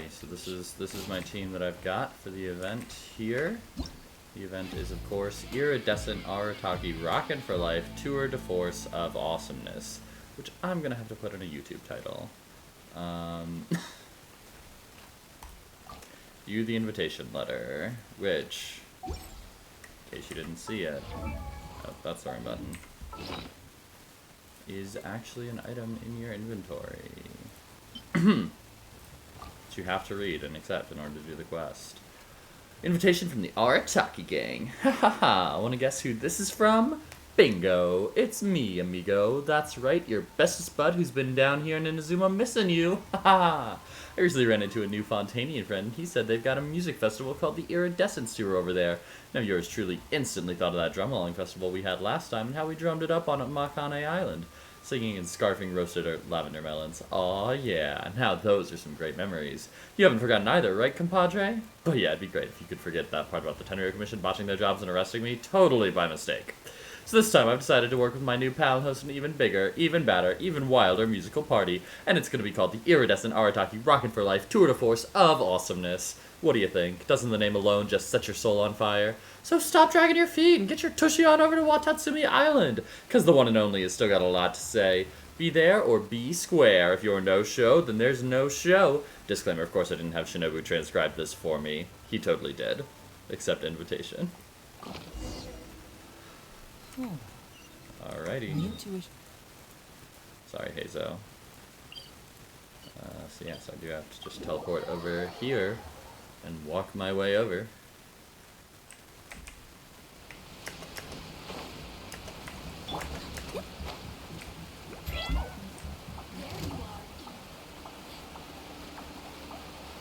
Alrighty, so this is my team that I've got for the event here. The event is, of course, Iridescent Arataki Rockin for Life Tour de Force of Awesomeness, which I'm gonna have to put in a YouTube title. View the invitation letter, which, in case you didn't see it, oh, that's the wrong button, is actually an item in your inventory. That you have to read and accept in order to do the quest. Invitation from the Arataki gang. Ha ha ha, wanna guess who this is from? Bingo, it's me, amigo. That's right, your bestest bud who's been down here in Inazuma missing you. Ha ha. I recently ran into a new Fontanian friend. He said they've got a music festival called the Iridescent Tour over there. Now yours truly instantly thought of that drum-along festival we had last time and how we drummed it up on Makane Island. Singing and scarfing roasted lavender melons. Aw, yeah. Now those are some great memories. You haven't forgotten either, right, compadre? But yeah, it'd be great if you could forget that part about the Tenryou Commission botching their jobs and arresting me totally by mistake. So this time I've decided to work with my new pal and host an even bigger, even badder, even wilder musical party, and it's going to be called the Iridescent Arataki Rockin for Life Tour de Force of Awesomeness. What do you think? Doesn't the name alone just set your soul on fire? So stop dragging your feet and get your tushy on over to Watatsumi Island, because the one and only has still got a lot to say. Be there or be square. If you're no show, then there's no show. Disclaimer, of course I didn't have Shinobu transcribe this for me. He totally did. Accept invitation. Alrighty. Sorry, Hazo. So yes, I do have to just teleport over here and walk my way over.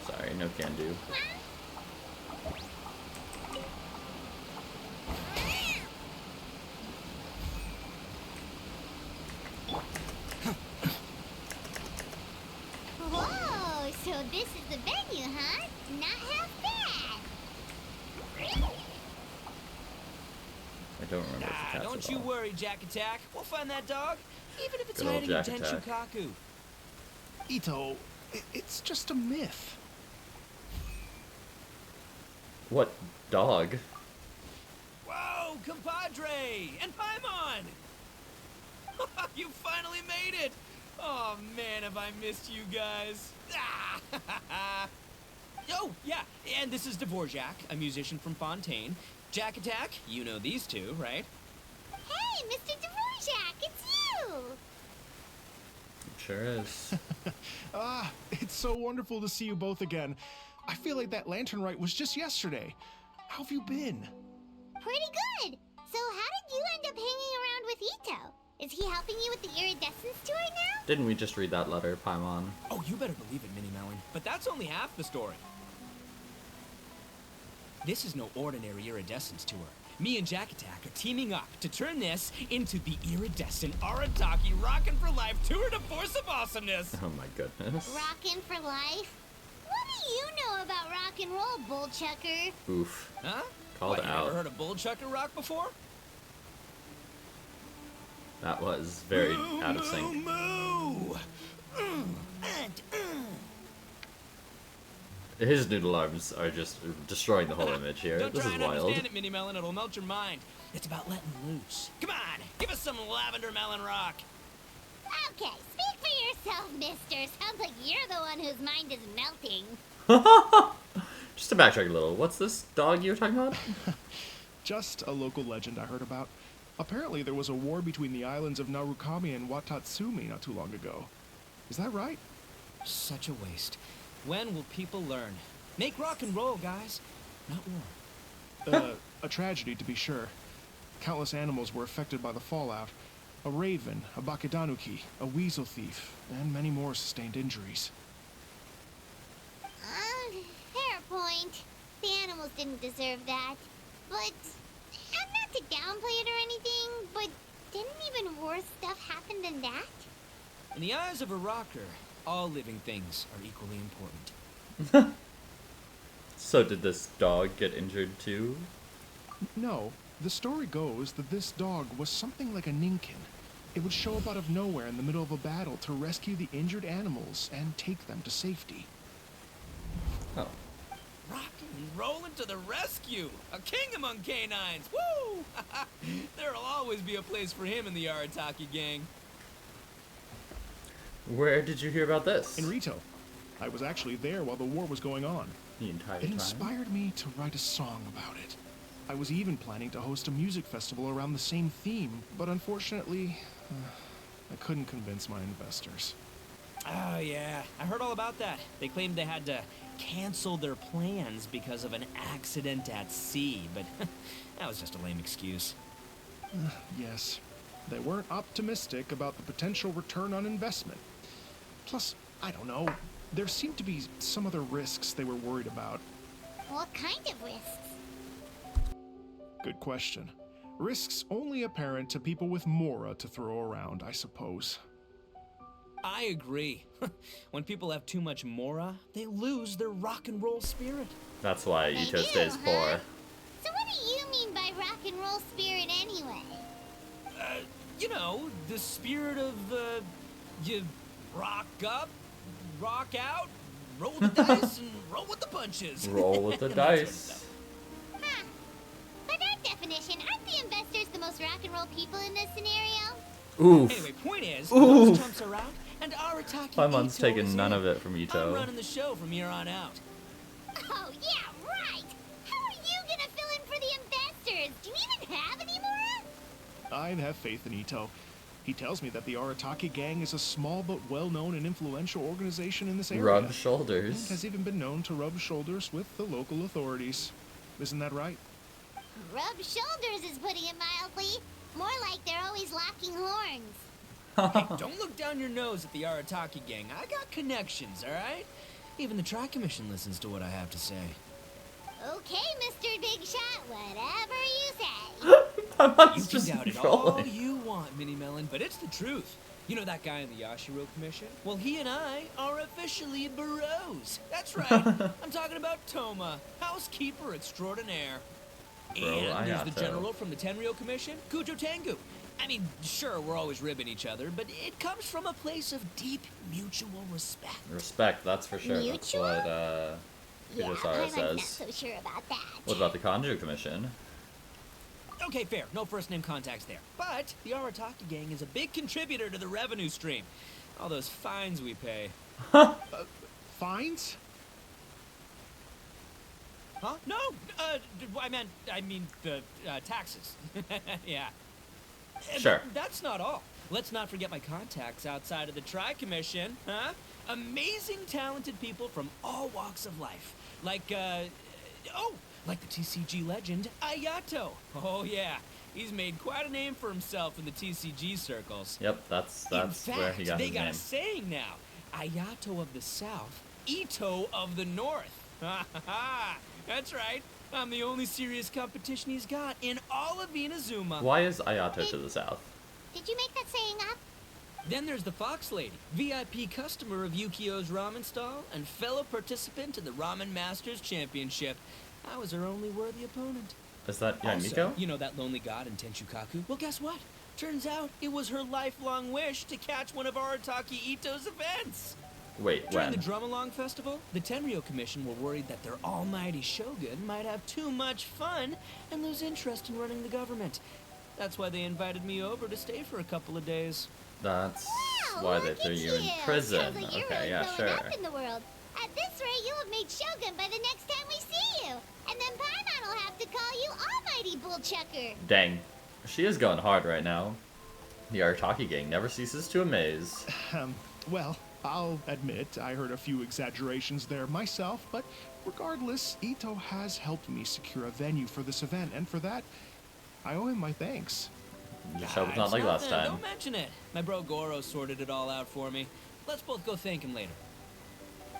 Sorry, no can do. Whoa, so this is the venue, huh? Not half bad. I don't remember if the cat's Don't you worry, Jack Attack. We'll find that dog, even if it's Good old hiding in Jack Attack. Tenshukaku. Ito, it's just a myth. What dog? Whoa, compadre! And Paimon! You finally made it! Oh man, have I missed you guys. Oh, yeah, and this is Dvorak, a musician from Fontaine. Jack Attack, you know these two, right? Hey, Mr. Dvorak, it's you! It sure is. It's so wonderful to see you both again. I feel like that lantern rite was just yesterday. How have you been? Pretty good. So how did you end up hanging around with Ito? Is he helping you with the Iridescence tour now? Didn't we just read that letter, Paimon? Oh, you better believe it, Minnie Melon. But that's only half the story. This is no ordinary Iridescence tour. Me and Jack Attack are teaming up to turn this into the Iridescent Arataki Rockin for Life Tour de Force of Awesomeness. Oh my goodness. Rockin' for life? What do you know about rock and roll, bullchucker? Oof. Huh? Called What, you out. never heard a bullchucker rock before? That was very out of sync. Moo! His noodle arms are just destroying the whole image here. Don't This try is and wild. understand it, Minnie Melon. It'll melt your mind. It's about letting loose. Come on, give us some lavender melon rock. Okay, speak for yourself, mister. Sounds like you're the one whose mind is melting. Just to backtrack a little, what's this dog you were talking about? Just a local legend I heard about. Apparently there was a war between the islands of Narukami and Watatsumi not too long ago. Is that right? Such a waste. When will people learn? Make rock and roll, guys. Not war. A tragedy to be sure. Countless animals were affected by the fallout. A raven, a bakedanuki, a weasel thief, and many more sustained injuries. Fair point. The animals didn't deserve that. But, I'm not to downplay it or anything, but didn't even worse stuff happen than that? In the eyes of a rocker, all living things are equally important. So did this dog get injured too? No, the story goes that this dog was something like a ninkin. It would show up out of nowhere in the middle of a battle to rescue the injured animals and take them to safety. Oh. Rockin' and rollin' to the rescue! A king among canines! Woo! There'll always be a place for him in the Arataki gang. Where did you hear about this? In Rito. I was actually there while the war was going on. The entire It time? inspired me to write a song about it. I was even planning to host a music festival around the same theme, but unfortunately, I couldn't convince my investors. Oh, yeah. I heard all about that. They claimed they had to cancel their plans because of an accident at sea, but that was just a lame excuse. Yes, they weren't optimistic about the potential return on investment. Plus, I don't know, there seemed to be some other risks they were worried about. What kind of risks? Good question. Risks only apparent to people with Mora to throw around, I suppose. I agree. When people have too much Mora, they lose their rock and roll spirit. That's why They Ito do, stays huh? poor. So what do you mean by rock and roll spirit anyway? You know, the spirit of, you rock up, rock out, roll the dice, and roll with the punches. Roll with the And that sort of dice. stuff. Huh. By that definition, aren't the investors the most rock and roll people in this scenario? Oof. Anyway, point is, Oof. those jumps are out, and Arataki Paimon's Ito taking is none in. of it from I'm Ito. running the show from here on out. Oh, yeah, right! How are you gonna fill in for the investors? Do you even have any more? I have faith in Ito. He tells me that the Arataki gang is a small but well-known and influential organization in this area. Rub And shoulders. has even been known to rub shoulders with the local authorities. Isn't that right? Rub shoulders is putting it mildly. More like they're always locking horns. Hey, don't look down your nose at the Arataki gang. I got connections, all right? Even the Tri-Commission listens to what I have to say. Okay, Mr. Big Shot, whatever you say. Paimon's You can just doubt it all trolling. you want, Mini Melon, but it's the truth. You know that guy in the Yashiro Commission? Well, he and I are officially bros. That's right. I'm talking about Toma, housekeeper extraordinaire. Bro, And there's the Ayato. general from the Tenryo Commission, Kujo Tengu. I mean, sure, we're always ribbing each other, but it comes from a place of deep mutual respect. Respect, that's for sure. That's Mutual? what Yeah, Hidosara I'm not says. so sure about that. What about the Kanju Commission? Okay, fair. No first-name contacts there. But the Arataki gang is a big contributor to the revenue stream. All those fines we pay. Fines? Huh? No! I mean the taxes. Yeah. And Sure. That's not all. Let's not forget my contacts outside of the Tri-Commission, huh? Amazing, talented people from all walks of life. Like the TCG legend, Ayato. Oh, yeah. He's made quite a name for himself in the TCG circles. Yep, that's In fact, where he got they his got name. a saying now. Ayato of the South, Ito of the North. Ha ha ha! That's right. I'm the only serious competition he's got in all of Inazuma. Why is Ayato to the south? Did you make that saying up? Then there's the Fox Lady, VIP customer of Yukio's ramen stall and fellow participant in the Ramen Masters Championship. I was her only worthy opponent. Is that Also, Miko? you know that lonely god in Tenshukaku? Well, guess what? Turns out it was her lifelong wish to catch one of Arataki Ito's events. Wait, During when? the Drum-Along Festival, the Tenryo Commission were worried that their almighty shogun might have too much fun and lose interest in running the government. That's why they invited me over to stay for a couple of days. That's Wow, why they look threw at you in prison. Sounds like you're Okay, really yeah, growing sure. up in the world. At this rate, you'll have made Shogun by the next time we see you. And then Paimon will have to call you Almighty Bullchucker. Dang. She is going hard right now. The Arataki gang never ceases to amaze. Well, I'll admit I heard a few exaggerations there myself, but regardless, Ito has helped me secure a venue for this event, and for that, I owe him my thanks. Your show was not It's like last nothing. time. Don't mention it. My bro Goro sorted it all out for me. Let's both go thank him later.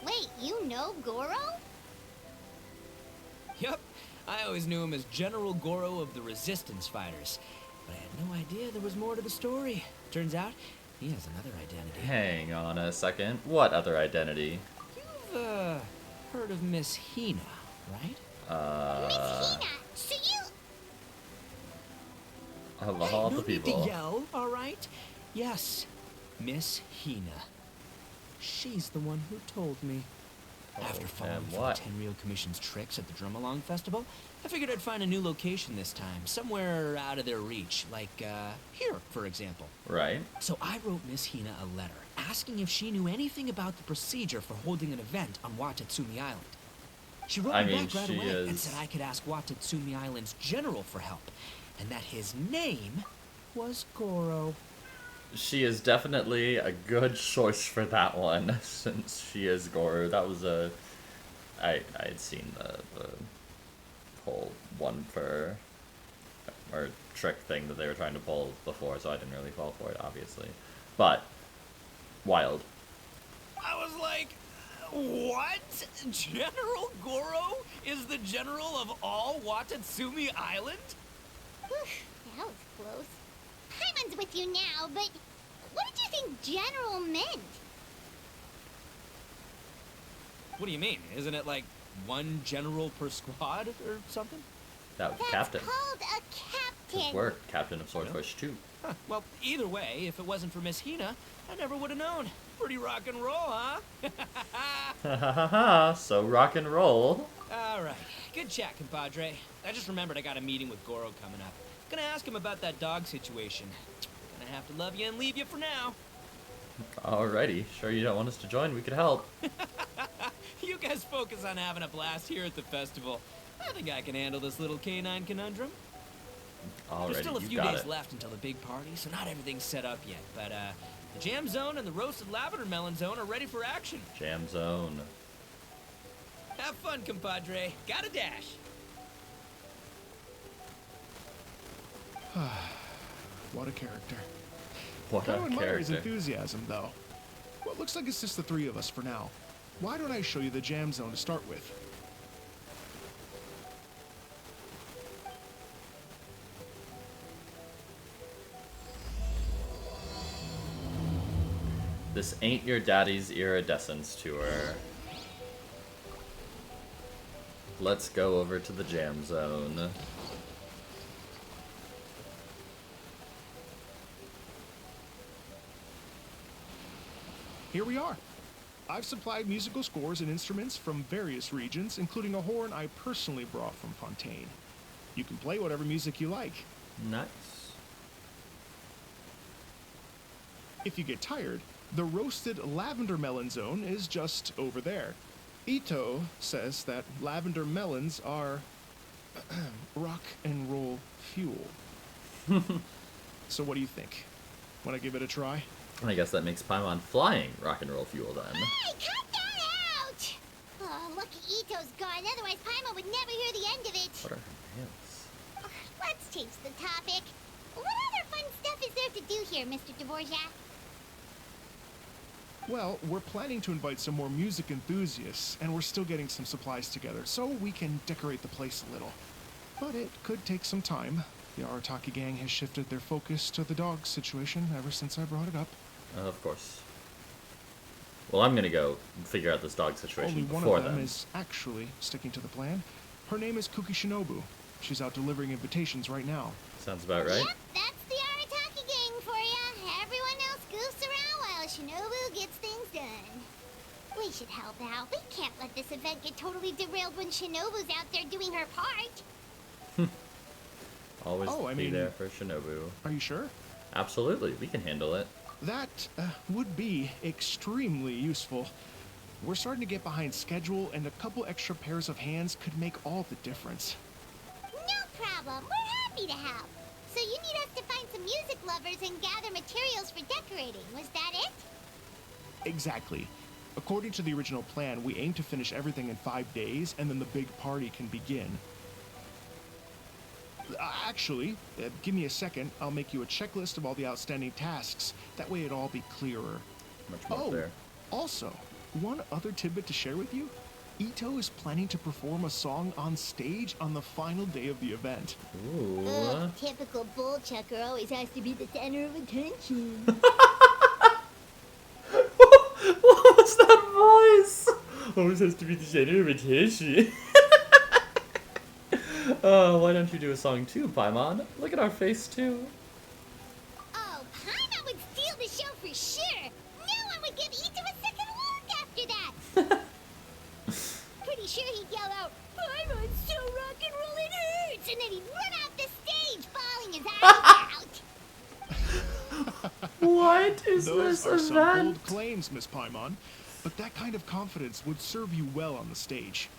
Wait, you know Goro? Yup. I always knew him as General Goro of the Resistance Fighters. But I had no idea there was more to the story. Turns out, he has another identity. Hang on a second. What other identity? You've, heard of Miss Hina, right? Miss Hina, so you... Of all no the need to people. yell, all right? Yes, Miss Hina. She's the one who told me. After falling and for what? the Tenryou Commission's tricks at the Drum-Along Festival, I figured I'd find a new location this time, somewhere out of their reach, like, here, for example. Right. So I wrote Miss Hina a letter, asking if she knew anything about the procedure for holding an event on Watatsumi Island. She wrote me back right she away and is- said I could ask Watatsumi Island's general for help, and that his name was Goro. She is definitely a good choice for that one, since she is Goro. That was a... I had seen the whole one for... or trick thing that they were trying to pull before, so I didn't really fall for it, obviously. But, wild. I was like, what? General Goro is the general of all Watatsumi Island? Whew, that was close. Paimon's with you now, but what did you think General meant? What do you mean? Isn't it like one general per squad or something? That was That's Captain. called a His captain. work, Captain of Swordfish 2. Huh. Well, either way, if it wasn't for Miss Hina, I never would have known. Pretty rock and roll, huh? Ha ha ha ha, so rock and roll. All right. Good chat, compadre. I just remembered I got a meeting with Goro coming up. Gonna ask him about that dog situation. Gonna have to love you and leave you for now. Alrighty, sure you don't want us to join, we could help. You guys focus on having a blast here at the festival. I think I can handle this little canine conundrum. There's still a Alrighty, you few got days it. left until the big party, so not everything's set up yet. But the jam zone and the roasted lavender melon zone are ready for action. Jam Zone. Have fun, compadre. Gotta dash. What a character. What a I admire his character. enthusiasm, though. Well, it looks like it's just the three of us for now. Why don't I show you the jam zone to start with? This ain't your daddy's Iridescence tour. Let's go over to the Jam Zone. Here we are. I've supplied musical scores and instruments from various regions, including a horn I personally brought from Fontaine. You can play whatever music you like. Nice. If you get tired, the roasted lavender melon zone is just over there. Ito says that lavender melons are rock and roll fuel. So what do you think? Want to give it a try? I guess that makes Paimon flying rock and roll fuel then. Hey, cut that out! Oh, lucky Ito's gone, otherwise Paimon would never hear the end of it. What are her nails? Let's change the topic. What other fun stuff is there to do here, Mr. Dvorak? Well, we're planning to invite some more music enthusiasts, and we're still getting some supplies together, so we can decorate the place a little. But it could take some time. The Arataki gang has shifted their focus to the dog situation ever since I brought it up. Of course. Well, I'm gonna go figure out this dog situation Only one before of them then. is actually sticking to the plan. Her name is Kuki Shinobu. She's out delivering invitations right now. Sounds about right. Yep, that's the Arataki gang for ya. Everyone else goofs around while Shinobu gets things done. We should help out. We can't let this event get totally derailed when Shinobu's out there doing her part. Always Oh, I be mean- there for Shinobu. Are you sure? Absolutely, we can handle it. That would be extremely useful. We're starting to get behind schedule, and a couple extra pairs of hands could make all the difference. No problem. We're happy to help. So you need us to find some music lovers and gather materials for decorating. Was that it? Exactly. According to the original plan, we aim to finish everything in 5 days, and then the big party can begin. Actually, give me a second. I'll make you a checklist of all the outstanding tasks. That way it'll all be clearer. Much more Oh, fair. also, one other tidbit to share with you. Ito is planning to perform a song on stage on the final day of the event. Ooh. Typical bull chucker always has to be the center of attention. What was that voice? Always has to be the center of attention. Why don't you do a song too, Paimon? Look at our face too. Oh, Paimon would steal the show for sure. No one would give Ito a second look after that. sure he'd yell out, "Paimon's so rock and roll it hurts!" And then he'd run off the stage, bawling his eyes out. What is Those this are some event? bold claims, Miss Paimon, but that kind of confidence would serve you well on the stage.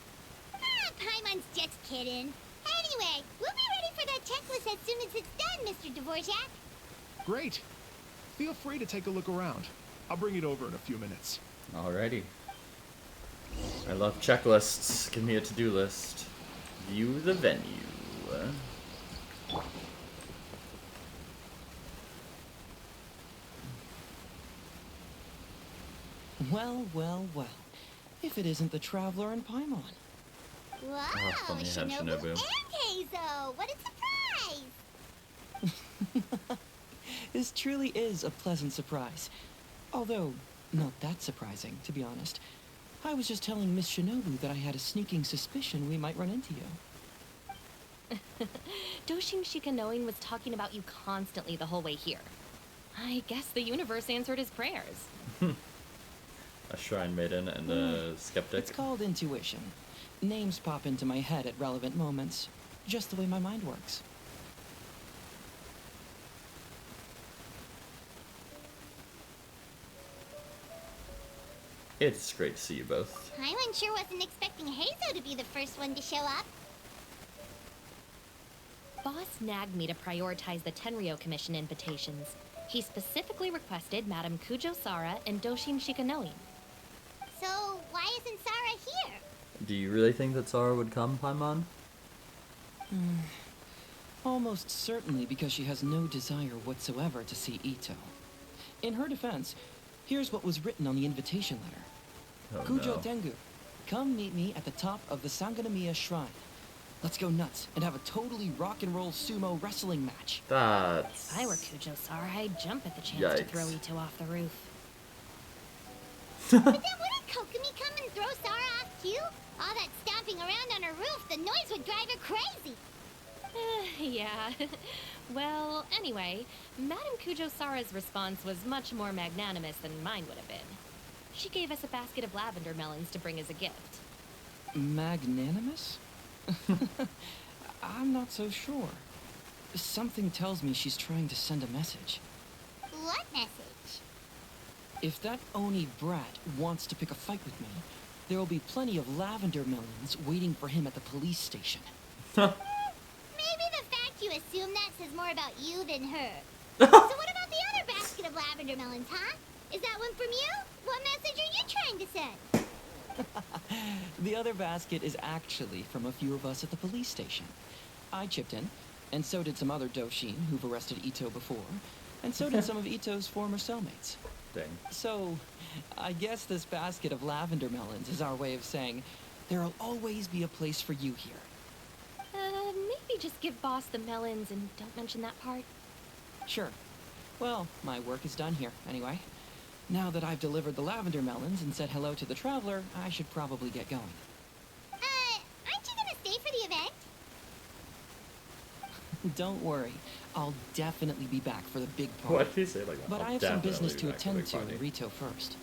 Ah, Paimon's just kidding. Anyway, we'll be ready for that checklist as soon as it's done, Mr. Dvorak. Great. Feel free to take a look around. I'll bring it over in a few minutes. Alrighty. I love checklists. Give me a to-do list. View the venue. Well, well, well. If it isn't the Traveler and Paimon. Wow, funny how Shinobu Shinobu. and Heizo! What a surprise! This truly is a pleasant surprise. Although, not that surprising, to be honest. I was just telling Miss Shinobu that I had a sneaking suspicion we might run into you. Doshin Shikanoin was talking about you constantly the whole way here. I guess the universe answered his prayers. A shrine maiden and a skeptic. It's called intuition. Names pop into my head at relevant moments, just the way my mind works. It's great to see you both. Paimon sure wasn't expecting Heizo to be the first one to show up. Boss nagged me to prioritize the Tenryo Commission invitations. He specifically requested Madame Kujo-Sara and Doshin Shikanoin. So, why isn't Sara here? Do you really think that Sara would come, Paimon? Almost certainly because she has no desire whatsoever to see Ito. In her defense, here's what was written on the invitation letter. Oh, Kujo no. Tengu, come meet me at the top of the Sanganamiya Shrine. Let's go nuts and have a totally rock and roll sumo wrestling match. That's... If I were Kujo-Sara, I'd jump at the chance to throw Yikes. Ito off the roof. But then wouldn't Kokomi come and throw Sara off too? All that stomping around on her roof, the noise would drive her crazy. Yeah. Well, anyway, Madame Kujo-Sara's response was much more magnanimous than mine would have been. She gave us a basket of lavender melons to bring as a gift. Magnanimous? I'm not so sure. Something tells me she's trying to send a message. What message? If that Oni brat wants to pick a fight with me, there will be plenty of lavender melons waiting for him at the police station. Maybe the fact you assume that says more about you than her. So what about the other basket of lavender melons, huh? Is that one from you? What message are you trying to send? The other basket is actually from a few of us at the police station. I chipped in, and so did some other Doshin who've arrested Ito before, and so did some of Ito's former cellmates. Dang. So, I guess this basket of lavender melons is our way of saying, there'll always be a place for you here. Maybe just give Boss the melons and don't mention that part. Sure. Well, my work is done here, anyway. Now that I've delivered the lavender melons and said hello to the Traveler, I should probably get going. Aren't you gonna stay for the event? Don't worry, I'll definitely be back for the big party. What did you say like that? But I'll I have some definitely business be to back for the attend big to party. in Rito first.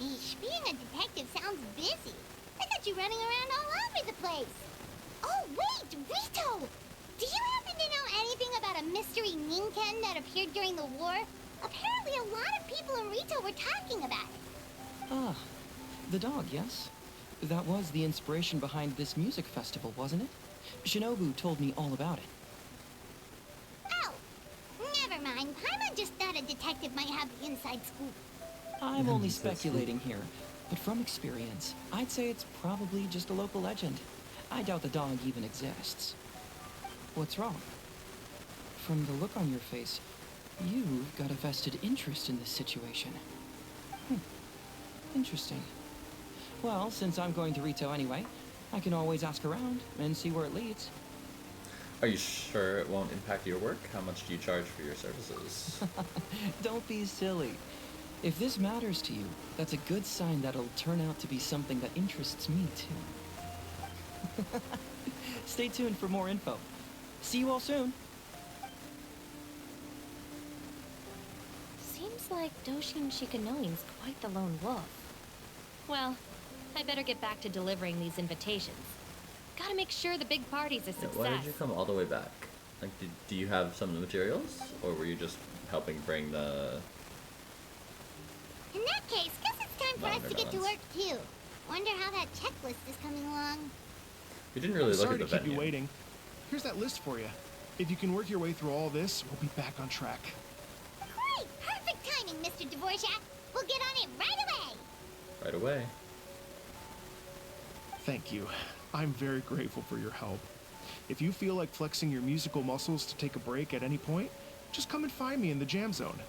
Eesh, being a detective sounds busy. I got you running around all over the place. Oh, wait, Rito! Do you happen to know anything about a mystery Ninken that appeared during the war? Apparently a lot of people in Rito were talking about it. Ah, the dog, yes? That was the inspiration behind this music festival, wasn't it? Shinobu told me all about it. Oh, never mind. Paimon just thought a detective might have the inside scoop. I'm only Inside scoop. speculating here, but from experience, I'd say it's probably just a local legend. I doubt the dog even exists. What's wrong? From the look on your face, you've got a vested interest in this situation. Interesting. Well, since I'm going to Rito anyway, I can always ask around and see where it leads. Are you sure it won't impact your work? How much do you charge for your services? Don't be silly. If this matters to you, that's a good sign that it'll turn out to be something that interests me too. Stay tuned for more info. See you all soon. Seems like Doshin Shikanoin's quite the lone wolf. Well, I better get back to delivering these invitations. Gotta make sure the big party's a Yeah, success. why did you come all the way back? Like, do you have some of the materials? Or were you just helping bring the... In that case, guess it's time for us to get to work too. Wonder how that checklist is coming along. We didn't really look Sorry at the to keep venue. you waiting. Here's that list for you. If you can work your way through all this, we'll be back on track. Great! Perfect timing, Mr. Dvorak. We'll get on it right away. Right away. Thank you. I'm very grateful for your help. If you feel like flexing your musical muscles to take a break at any point, just come and find me in the jam zone.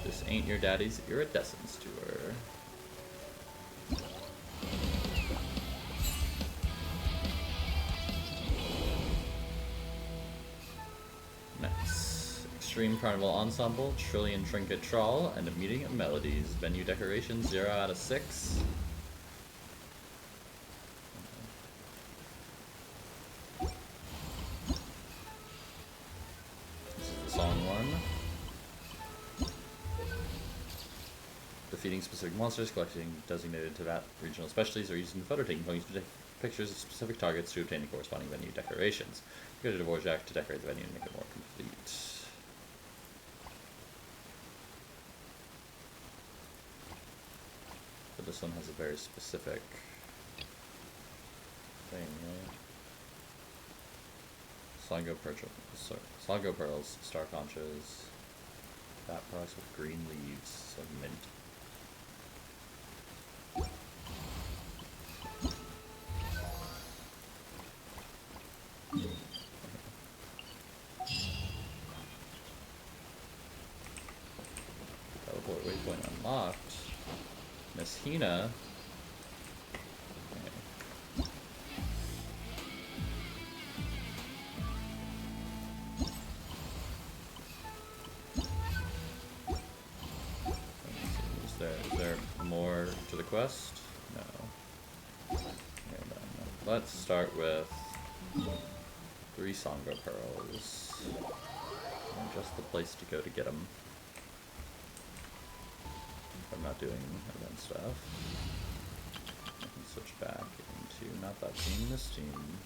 This ain't your daddy's Iridescence tour. Next. Extreme Carnival Ensemble, Trillion Trinket Trawl, and a Meeting of Melodies. Venue decoration 0 out of 6. This is the song one. Defeating specific monsters, collecting designated to that regional specialties, or using photo taking points to take pictures of specific targets to obtain the corresponding venue decorations. Go to Dvorak to decorate the venue and make it more complete. But this one has a very specific thing, right? Slango pearls, star conches, fat products with green leaves of mint. Teleport waypoint unlocked. Miss Hina. Okay. Let's see, is there more to the quest? No. Okay, then, let's start with 3 Sangha pearls. And just the place to go to get them. I'm not doing event stuff. I can switch back into not that team, this team.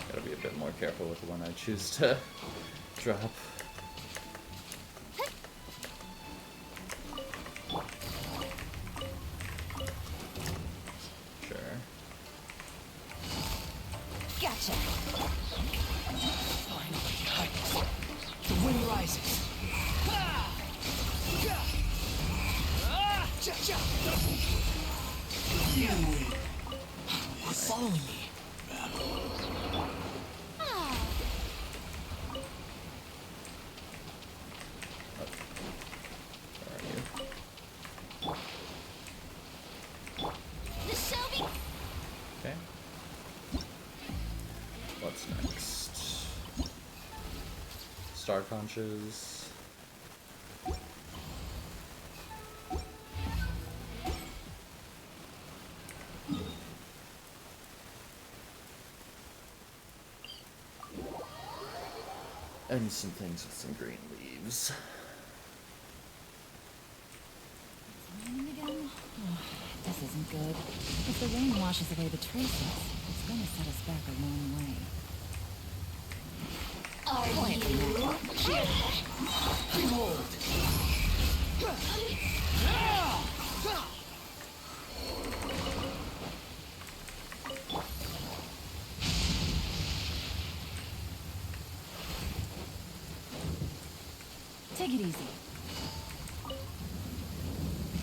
Gotta be a bit more careful with the one I choose to drop. Sure. Gotcha. Finally, the wind rises. You're following me. Where are you? The Shelby. Okay. What's next? Star conches. And some things with some green leaves. Raining again? Oh, this isn't good. If the rain washes away the traces, it's gonna set us back a long way. Behold! Take it easy.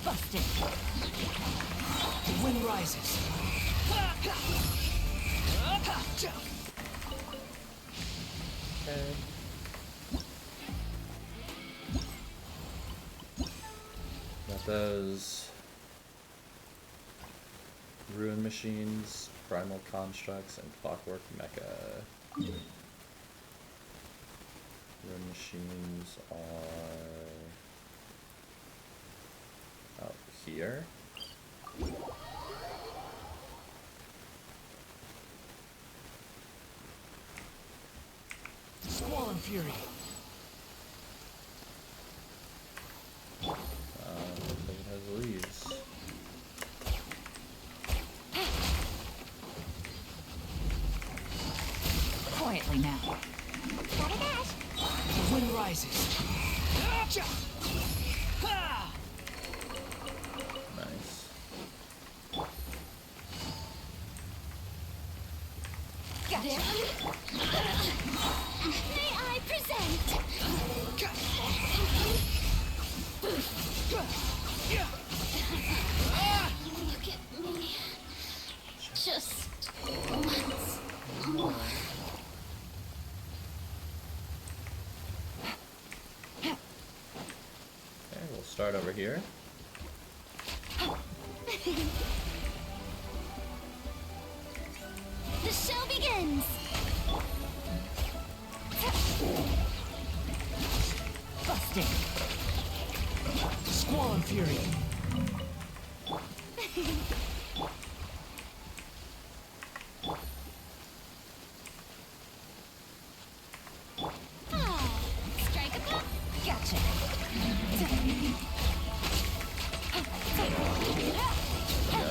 Bust it. The wind rises. Okay. Got those ruin machines. primal constructs and clockwork mecha. Rune machines are out here. Squall and Fury. Looks like it has leaves. Quietly now. Gotta dash. The wind rises. Gotcha! Ha! Nice. Gotcha. May I present? Look at me. Just once more. Okay, we'll start over here. The show begins. Busted. Squall and Fury. Strike a blow. Gotcha. Go.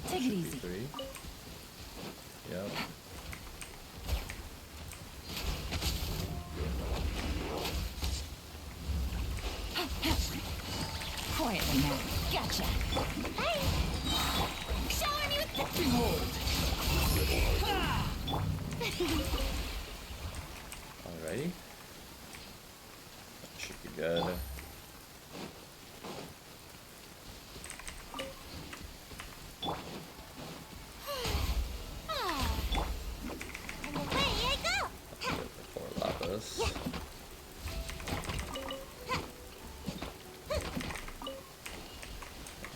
Take it Should be easy. 3. Yep. Quietly now. Gotcha. Hey. Showing you the Behold. Alrighty. That should be good. And away I go. Get the 4 lapis.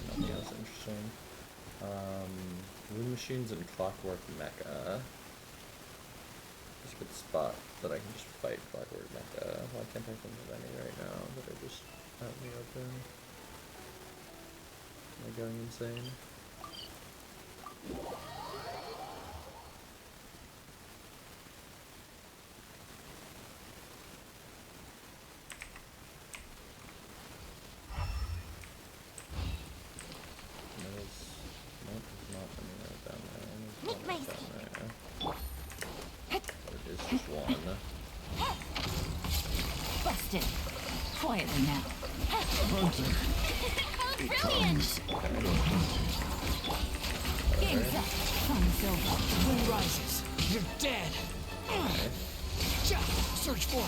Nothing else interesting. Rune machines and clockwork mecha. Just a good spot that I can just fight clockwork mecha. Why can't I think of any right now that are just out in the open? Am I going insane? Nope, there's not anywhere down there. There's Make one my down there. But it is just one. Busted. Quietly now. Oh, brilliant. Game's up. Fun's over. Wind rises. You're dead. Cha! Search for it.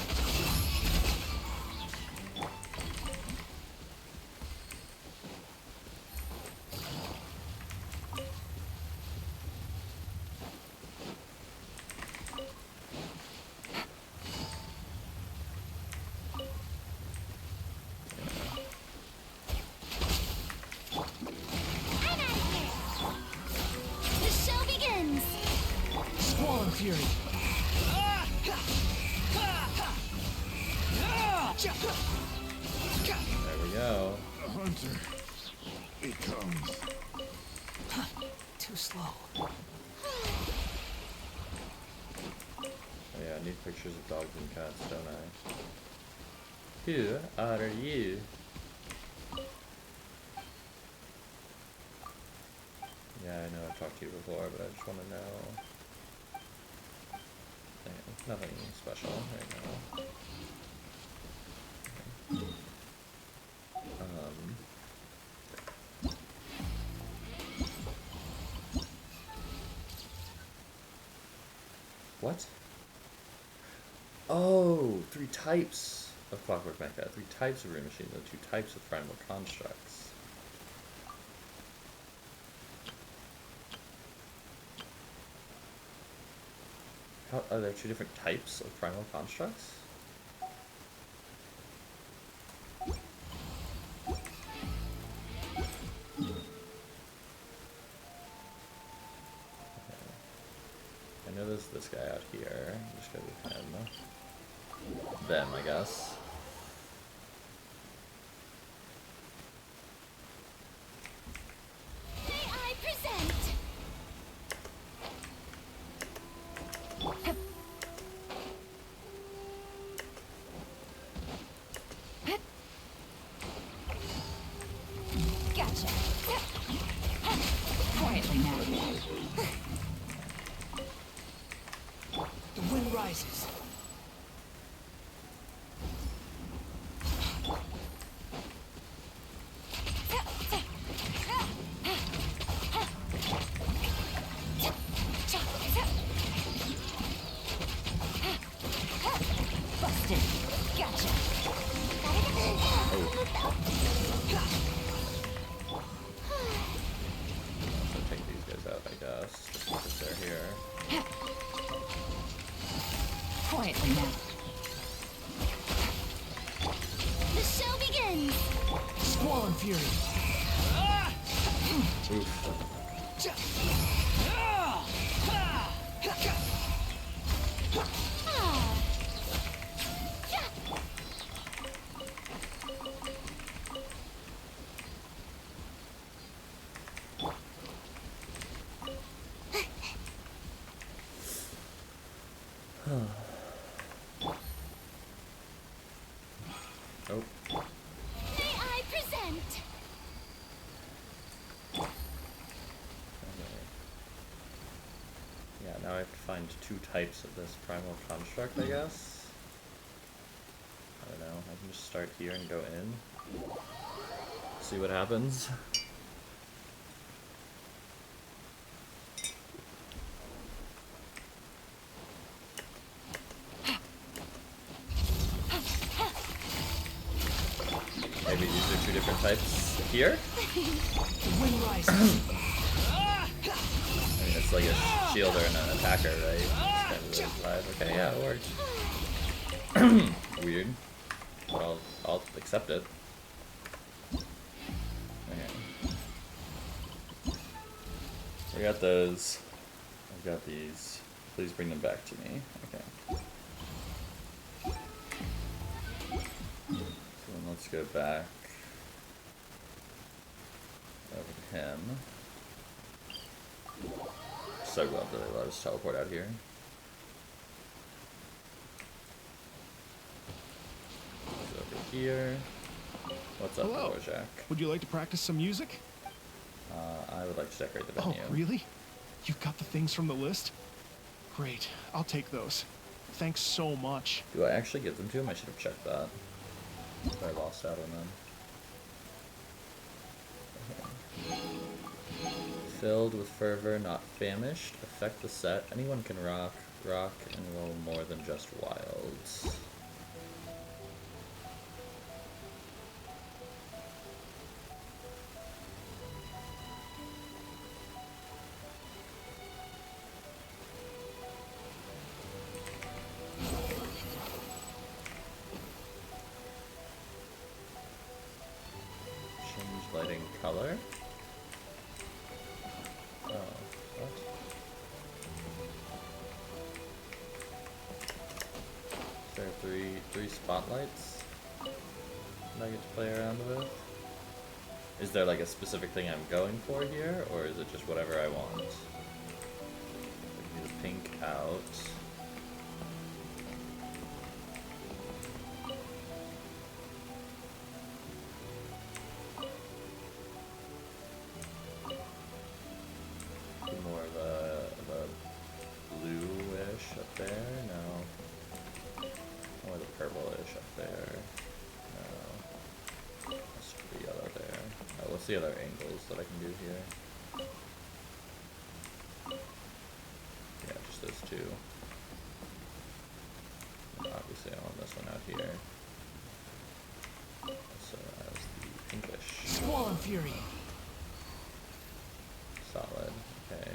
I'm out of here. The show begins. Squall and Fury. There we go. The hunter. He comes. Too slow. Oh yeah, I need pictures of dogs and cats, don't I? Who are you? Yeah, I know I've talked to you before, but I just want to know. Nothing special right now. What? Oh, 3 types of clockwork mecha, 3 types of rune machines, and 2 types of primal constructs. How, are there 2 different types of primal constructs? this guy out here. Just gotta do him. Them, I guess. May I present? Gotcha. Quietly now. The wind rises. Busted. Gotcha. So take these guys out, I guess, just because they're here. Quietly now. The show begins! Squall and fury. Oof. Ah. Oh, May I present? okay. Yeah, now I have to find 2 types of this primal construct, I guess. I don't know, I can just start here and go in. See what happens. Maybe these are 2 different types here? The wind rises. I mean, it's like a shielder and an attacker, right? It's kind of those vibes. Okay, yeah, it worked. Weird. But I'll accept it. Okay. We got those. I've got these. Please bring them back to me. Okay. So then let's go back over to him. So glad that they let us teleport out here. He's over here. What's up, Hello. Jack? Would you like to practice some music? I would like to decorate the Oh, venue. really? You've got the things from the list? Great. I'll take those. Thanks so much. Do I actually give them to him? I should have checked that. I lost out on them. Okay. Filled with fervor, not famished. Affect the set. Anyone can rock, and roll more than just wilds. Change lighting color. Oh, what? Is there three spotlights that I get to play around with? Is there like a specific thing I'm going for here, or is it just whatever I want? I can do the pink out. Do more of a bluish up there? No. More of the purplish up there. No. Let's do the yellow there. Oh, what's the other angles that I can do here? Yeah, just those 2. And obviously I want this one out here. So as the pinkish. Squall and fury. Solid. Okay.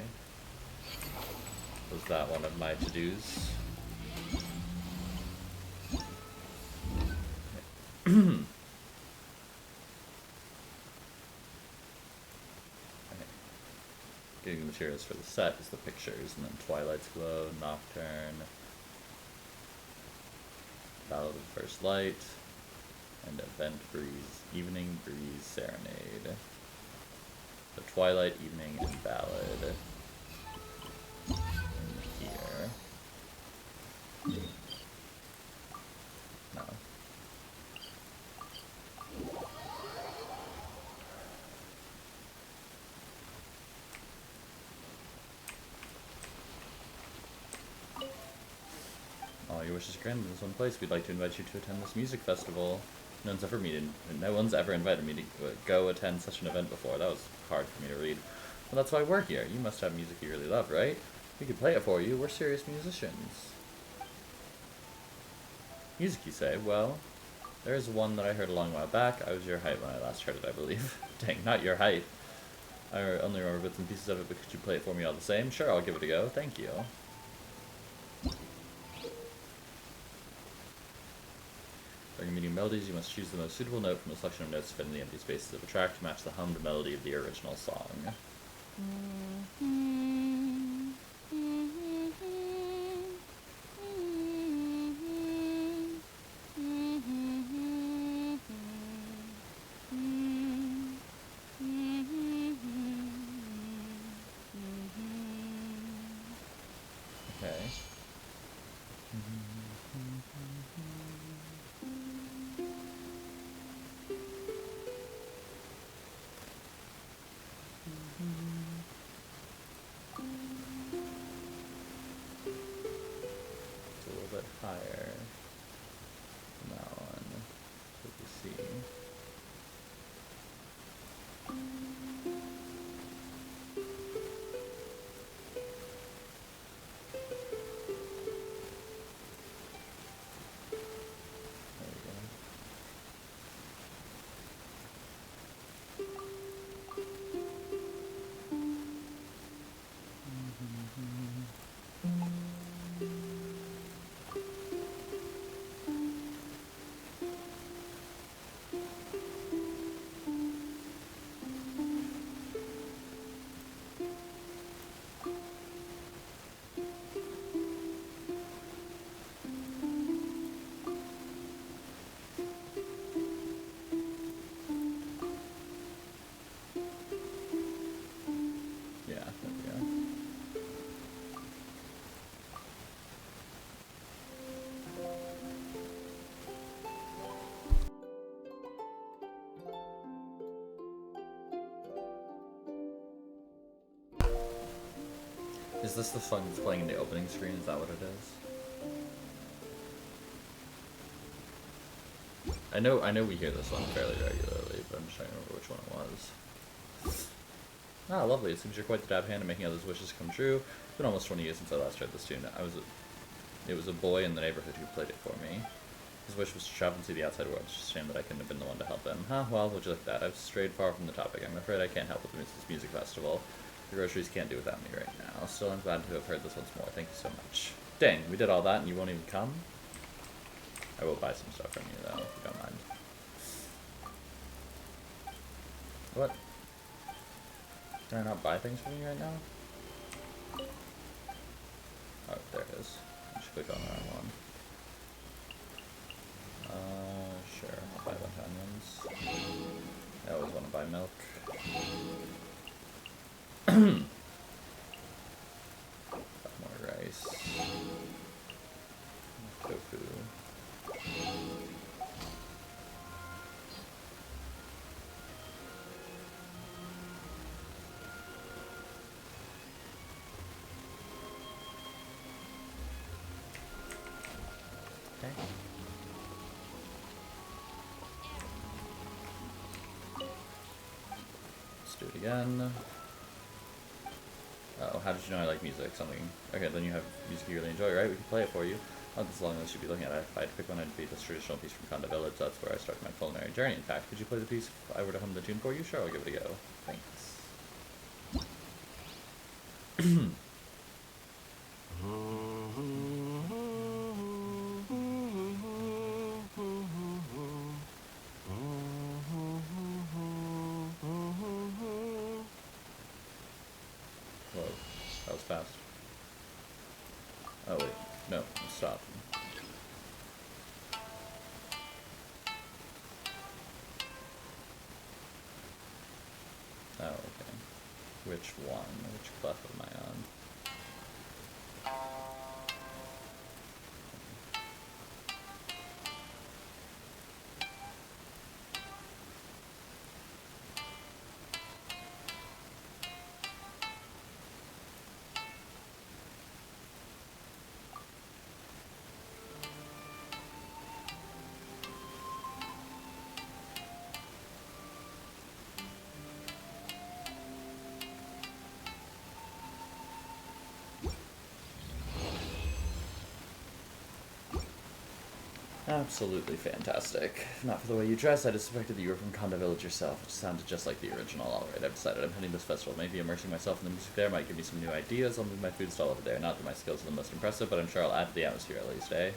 Was that one of my to-dos? getting the materials for the set is the pictures, and then Twilight's Glow, Nocturne, Ballad of the First Light, and Event Breeze, Evening Breeze Serenade. The Twilight, Evening, and Ballad in here. No. All your wishes granted in this one place. We'd like to invite you to attend this music festival. No one's ever invited me to go attend such an event before. That was hard for me to read. Well, that's why we're here. You must have music you really love, right? We could play it for you. We're serious musicians. Music, you say? Well, there is one that I heard a long while back. I was your height when I last heard it, I believe. Dang, not your height. I only remember bits and pieces of it, but could you play it for me all the same? Sure, I'll give it a go. Thank you. During meeting melodies, you must choose the most suitable note from a selection of notes to fit in the empty spaces of a track to match the hummed melody of the original song. Okay. It's a little bit higher than that one. So we see. There we go. Yeah, there we go. Is this the song that's playing in the opening screen? Is that what it is? I know we hear this one fairly regularly, but I'm just trying to remember which one it was. Ah, lovely. It seems you're quite the dab hand at making others' wishes come true. It's been almost 20 years since I last heard this tune. It was a boy in the neighborhood who played it for me. His wish was to travel and see the outside world. It's just a shame that I couldn't have been the one to help him. Huh, well, would you like that? I've strayed far from the topic. I'm afraid I can't help with this music festival. The groceries can't do without me right now. Still, I'm glad to have heard this once more. Thank you so much. Dang, we did all that and you won't even come? I will buy some stuff from you, though, if you don't mind. What? Can I not buy things from you right now? Oh, there it is. I should click on the wrong one. Sure, I'll buy a bunch of onions. I always want to buy milk. Got more rice. Tofu. Okay. Let's do it again. Oh, how did you know I like music? Something. Okay, then you have music you really enjoy, right? We can play it for you. Not this long as you'd be looking at it. If I had to pick one, I'd be this traditional piece from Conda Village. That's where I started my culinary journey. In fact, could you play the piece if I were to hum the tune for you? Sure, I'll give it a go. Thanks. fast. Oh wait, no, stop. Oh, okay. Which one? Which clef am I on? Absolutely fantastic. If not for the way you dress, I'd have suspected that you were from Konda Village yourself, which sounded just like the original. Alright, I've decided I'm heading to this festival. Maybe immersing myself in the music there might give me some new ideas. I'll move my food stall over there. Not that my skills are the most impressive, but I'm sure I'll add to the atmosphere at least, eh?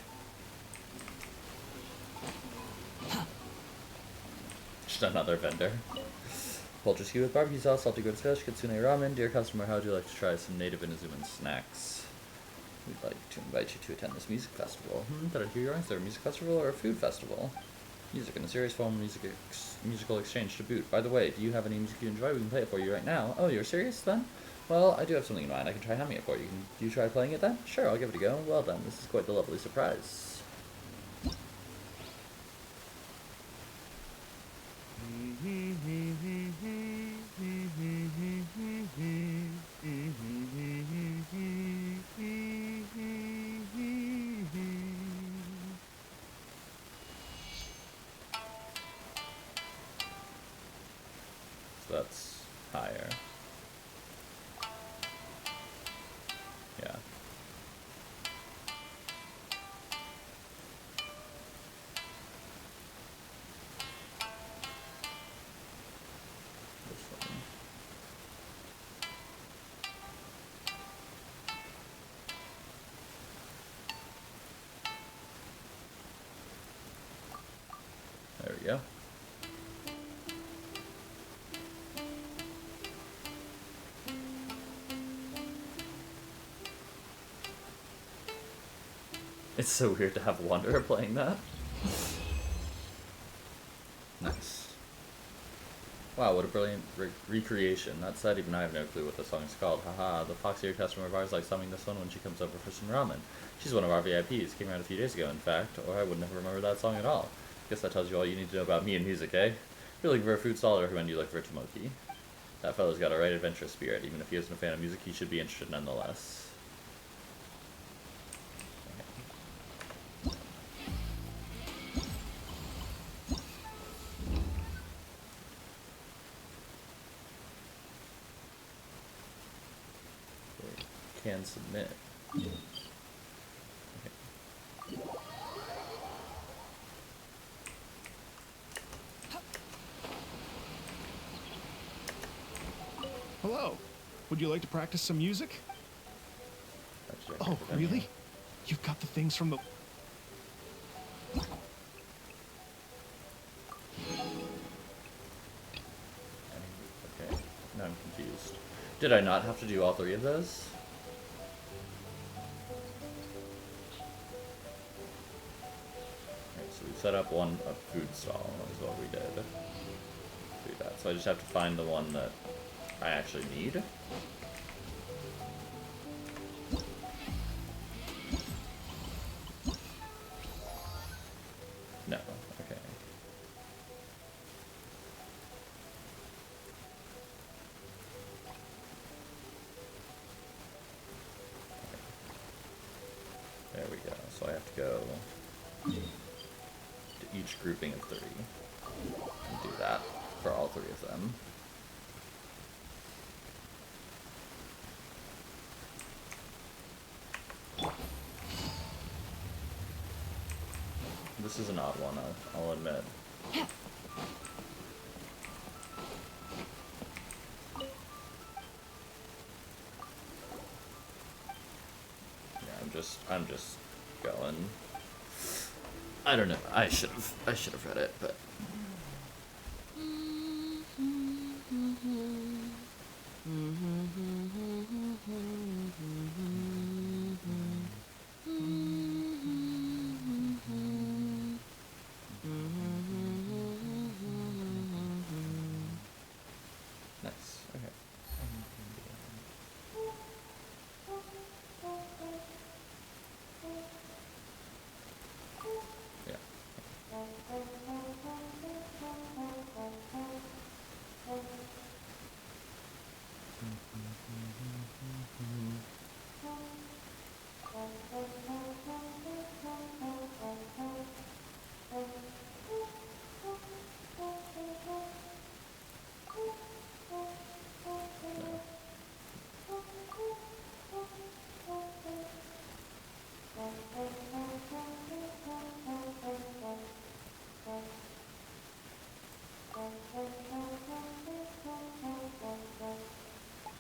Just another vendor. Poultry skew with barbecue sauce, salty grilled fish, kitsune ramen. Dear customer, how would you like to try some native Inazuma snacks? We'd like to invite you to attend this music festival. Did I hear you wrong? Is there a music festival or a food festival? Music in a serious form, musical exchange to boot. By the way, do you have any music you enjoy? We can play it for you right now. Oh, you're serious then? Well, I do have something in mind. I can try humming it for you. Do you try playing it then? Sure, I'll give it a go. Well done. This is quite the lovely surprise. So that's higher. Yeah. This one. There we go. It's so weird to have Wanderer playing that. Nice. Wow, what a brilliant recreation. That said, even I have no clue what the song's called. Haha, the foxier customer of ours likes humming this one when she comes over for some ramen. She's one of our VIPs, came around a few days ago, in fact, or I would never remember that song at all. Guess that tells you all you need to know about me and music, eh? If you're looking for a food stall, I recommend you look for Tomoki. That fellow's got a right adventurous spirit. Even if he isn't a fan of music, he should be interested nonetheless. Can submit. Okay. Hello. Would you like to practice some music? Oh, really? You've got the things from the... Okay, now I'm confused. Did I not have to do all three of those? Okay, so we set up a food stall, is what we did. Do that. So I just have to find the one that I actually need. No, okay. There we go. So I have to go to each grouping of 3 and do that for all 3 of them. This is an odd one, I'll admit. Yeah, I'm just going. I don't know. I should have read it, but Okay. Yeah.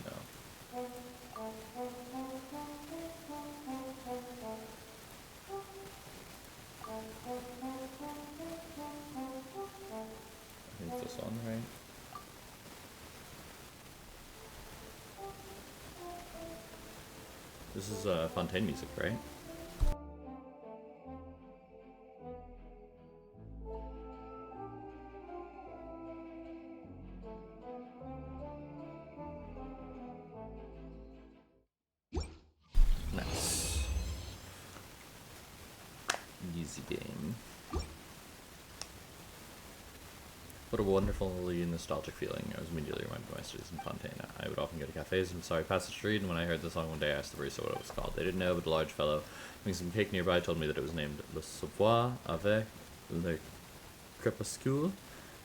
No. I think it's this one, right? This is Fontaine music, right? Nice. Easy game. What a wonderfully nostalgic feeling. I was immediately reminded of my studies in Fontaine. I would often go to cafes and sorry past the street, and when I heard the song one day, I asked the barista what it was called. They didn't know, but a large fellow having some cake nearby told me that it was named Le Savoir avec le Crépuscule.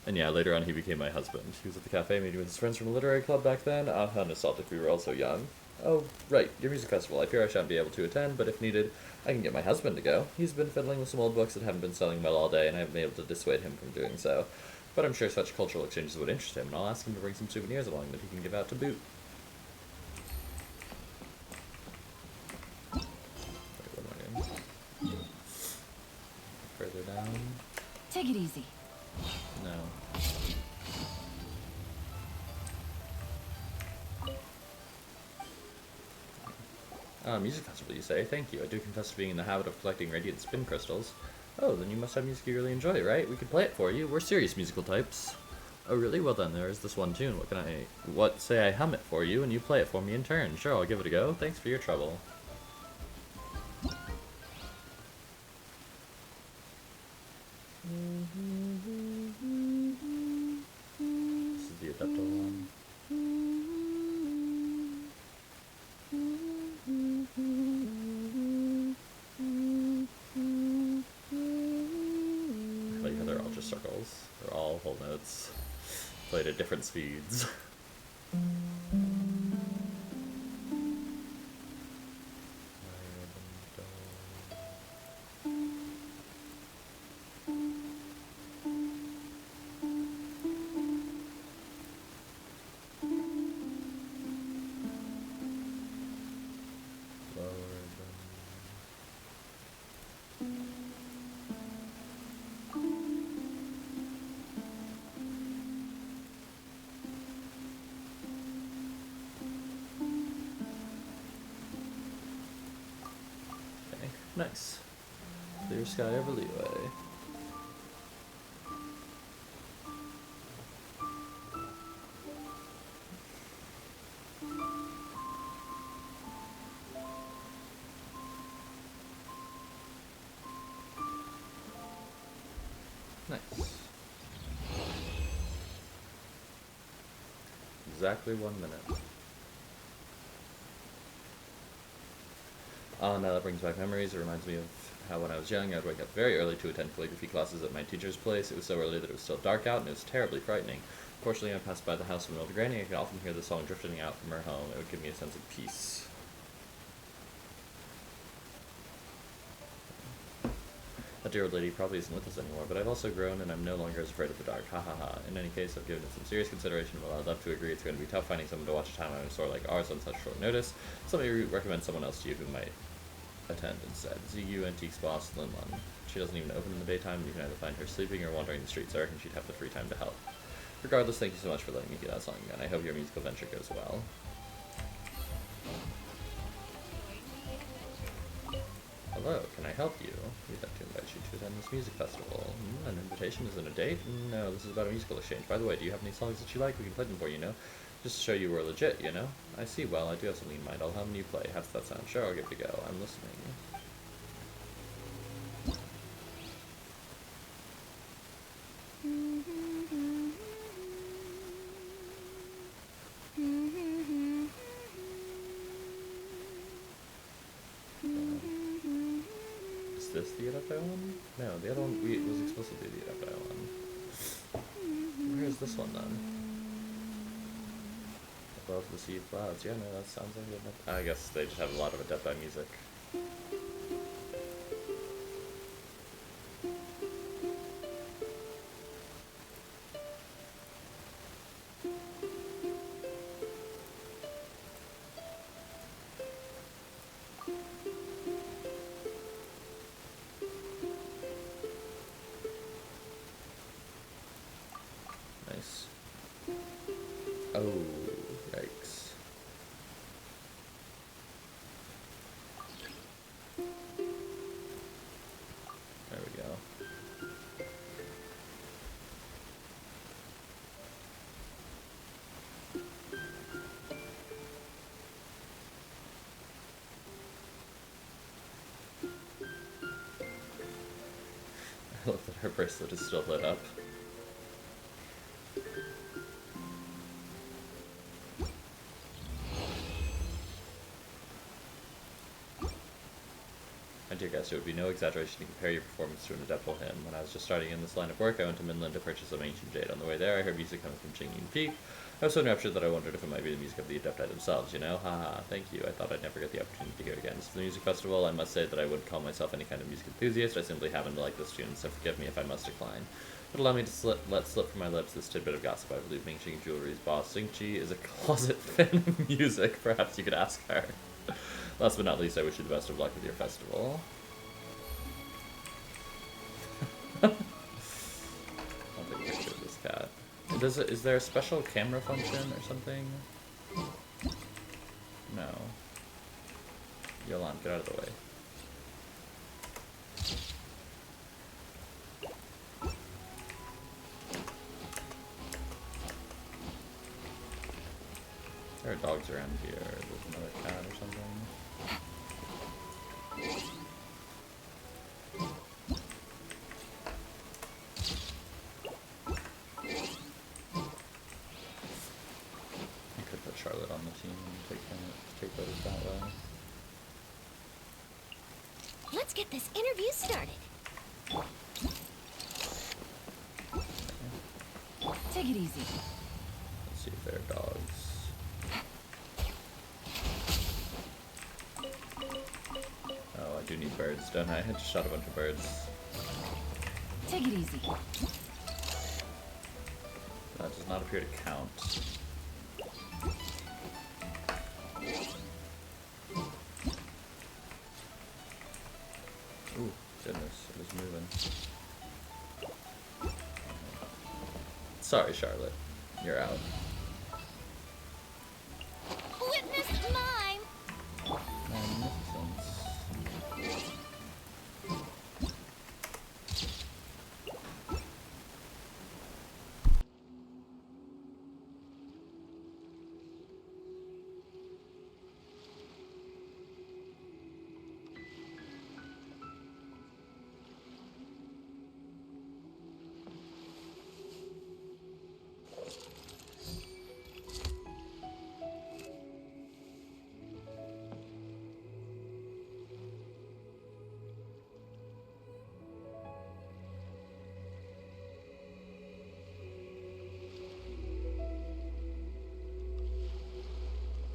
And yeah, later on he became my husband. He was at the cafe meeting with his friends from a literary club back then. Ah, how nostalgic, we were all so young. Oh, right, your music festival. I fear I shan't be able to attend, but if needed, I can get my husband to go. He's been fiddling with some old books that haven't been selling well all day, and I haven't been able to dissuade him from doing so. But I'm sure such cultural exchanges would interest him, and I'll ask him to bring some souvenirs along that he can give out to boot. Wait, what am I doing? Further down? Take it easy. No. Music festival, you say? Thank you. I do confess to being in the habit of collecting radiant spin crystals. Oh, then you must have music you really enjoy, right? We could play it for you. We're serious musical types. Oh, really? Well then, there is this one tune. What say I hum it for you, and you play it for me in turn? Sure, I'll give it a go. Thanks for your trouble. This is the Adeptal one. I like how they're all just circles. They're all whole notes, played at different speeds. Nice. Clear sky over leeway. Nice. Exactly 1 minute. Now that brings back memories. It reminds me of how when I was young, I'd wake up very early to attend calligraphy classes at my teacher's place. It was so early that it was still dark out, and it was terribly frightening. Fortunately, I passed by the house of an older granny. I could often hear the song drifting out from her home. It would give me a sense of peace. That dear old lady probably isn't with us anymore, but I've also grown and I'm no longer as afraid of the dark. Ha ha ha. In any case, I've given it some serious consideration. While I'd love to agree it's going to be tough finding someone to watch a town-owned store like ours on such short notice, somebody recommend someone else to you who might attend instead. ZU Antiques boss Lin Lun. She doesn't even open in the daytime, and you can either find her sleeping or wandering the streets. I reckon she'd have the free time to help. Regardless, thank you so much for letting me hear that song again. I hope your musical venture goes well. Hello, can I help you? We'd like to invite you to attend this music festival. An invitation isn't a date? No, this is about a musical exchange. By the way, do you have any songs that you like? We can play them for you, Just to show you we're legit, I see. Well, I do have something in mind. I'll have you play. How does that sound? Sure, I'll give it a go. I'm listening. Is this the Iridescent one? No, the other one was explicitly the Iridescent one. Where is this one then? Above the sea of clouds. Yeah, no, that sounds like it. I guess they just have a lot of Adept music. Nice. Oh, yikes. There we go. I love that her bracelet is still lit up. My dear guest, it would be no exaggeration to compare your performance to an adeptal hymn. When I was just starting in this line of work, I went to Midland to purchase some ancient jade. On the way there, I heard music coming from Jingyin Peak. I was so enraptured that I wondered if it might be the music of the Adepti themselves, Haha, thank you. I thought I'd never get the opportunity to go again. This is the music festival. I must say that I wouldn't call myself any kind of music enthusiast. I simply happen to like this tune, so forgive me if I must decline. But allow me to let slip from my lips this tidbit of gossip. I believe Mingxing Jewelry's boss, Xingqi, is a closet fan of music. Perhaps you could ask her. Last but not least, I wish you the best of luck with your festival. I'll take a picture of this cat. Is there a special camera function or something? No. Yolan, get out of the way. There are dogs around here. There's another cat or something. Charlotte on the team and take those that way. Let's get this interview started. Take it easy. Let's see if there are dogs. Oh, I do need birds, don't I? I just shot a bunch of birds. Take it easy. That does not appear to count. Ooh, goodness, it was moving. Sorry, Charlotte. You're out. Witness mime! Magnificence.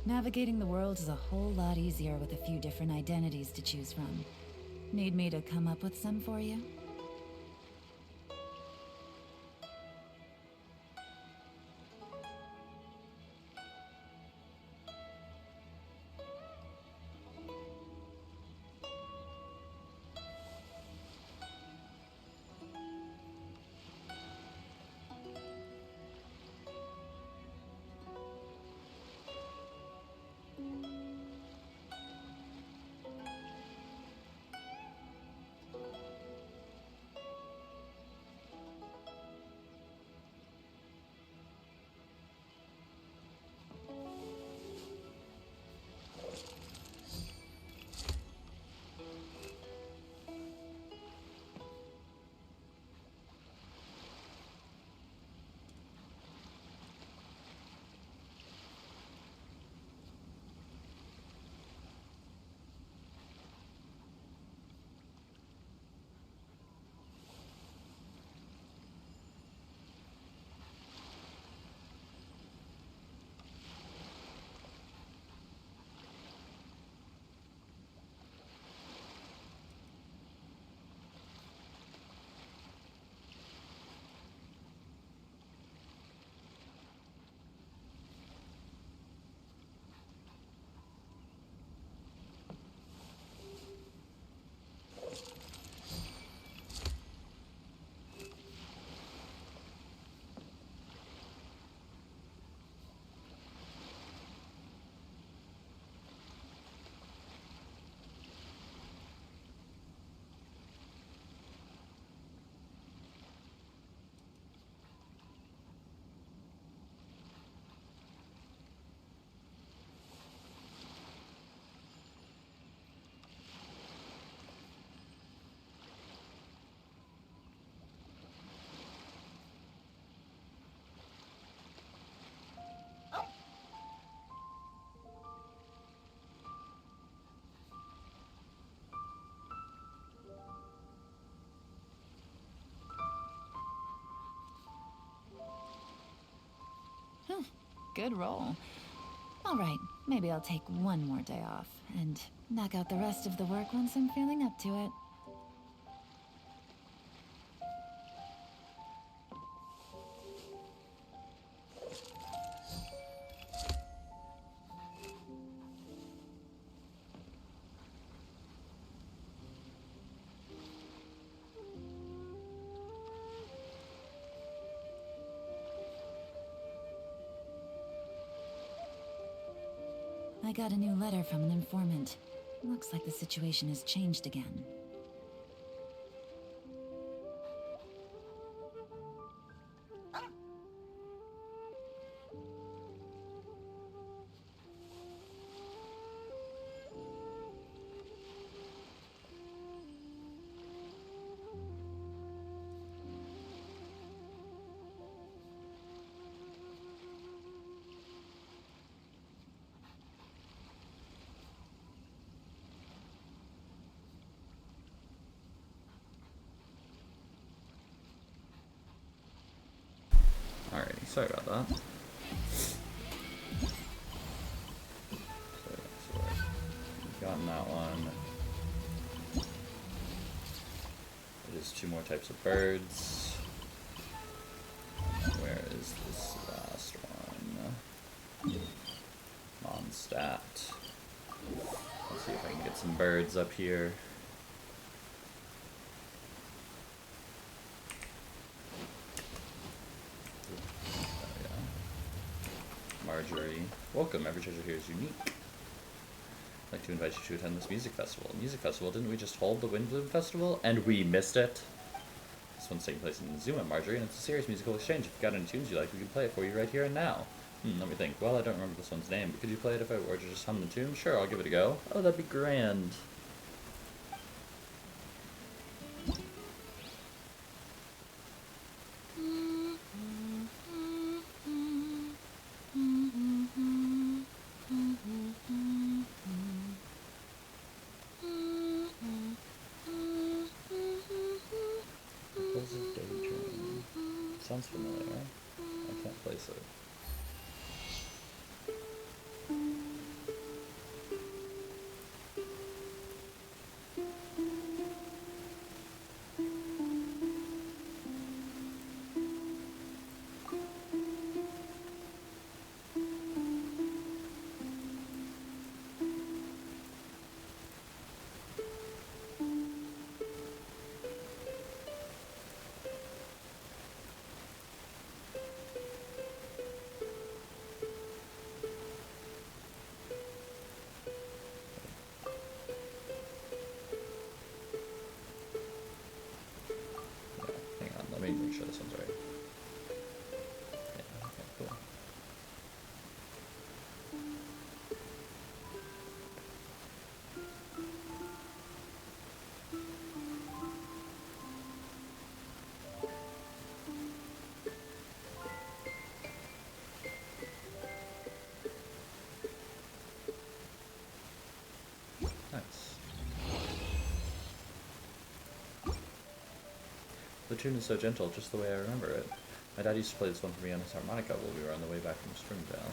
Navigating the world is a whole lot easier with a few different identities to choose from. Need me to come up with some for you? Good roll. All right, maybe I'll take one more day off and knock out the rest of the work once I'm feeling up to it. I got a new letter from an informant. Looks like the situation has changed again. Alrighty, sorry about that. So we've gotten that one. It is 2 more types of birds. Where is this last one? Mondstadt. Let's see if I can get some birds up here. Marjorie. Welcome, every treasure here is unique. I'd like to invite you to attend this music festival. Music festival? Didn't we just hold the Windbloom Festival? And we missed it? This one's taking place in Inazuma, Marjorie, and it's a serious musical exchange. If you've got any tunes you like, we can play it for you right here and now. Let me think. Well, I don't remember this one's name, but could you play it if I were to just hum the tune? Sure, I'll give it a go. Oh, that'd be grand. Sounds familiar. I can't place it. Make sure this one's right. Yeah, okay, cool. Nice. The tune is so gentle, just the way I remember it. My dad used to play this one for me on his harmonica while we were on the way back from Springvale.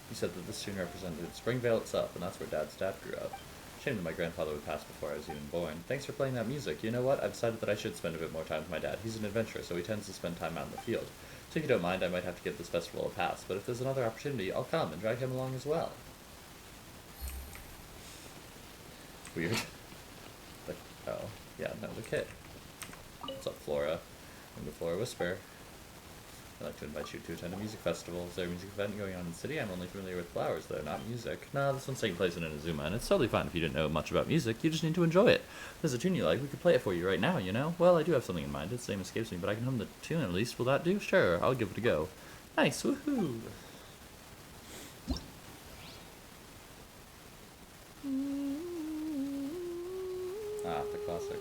He said that this tune represented Springvale itself, and that's where Dad's dad grew up. Shame that my grandfather would pass before I was even born. Thanks for playing that music. You know what? I've decided that I should spend a bit more time with my dad. He's an adventurer, so he tends to spend time out in the field. So if you don't mind, I might have to give this festival a pass, but if there's another opportunity, I'll come and drag him along as well. Weird. But, oh, yeah, no, the kid. What's up, Flora? I'm the Flora Whisper. I'd like to invite you to attend a music festival. Is there a music event going on in the city? I'm only familiar with flowers, though, not music. No, this one's taking place in Inazuma, and it's totally fine if you didn't know much about music. You just need to enjoy it. If there's a tune you like, we could play it for you right now, you know? Well, I do have something in mind. Its name escapes me, but I can hum the tune at least. Will that do? Sure, I'll give it a go. Nice, woohoo! Ah, the classic.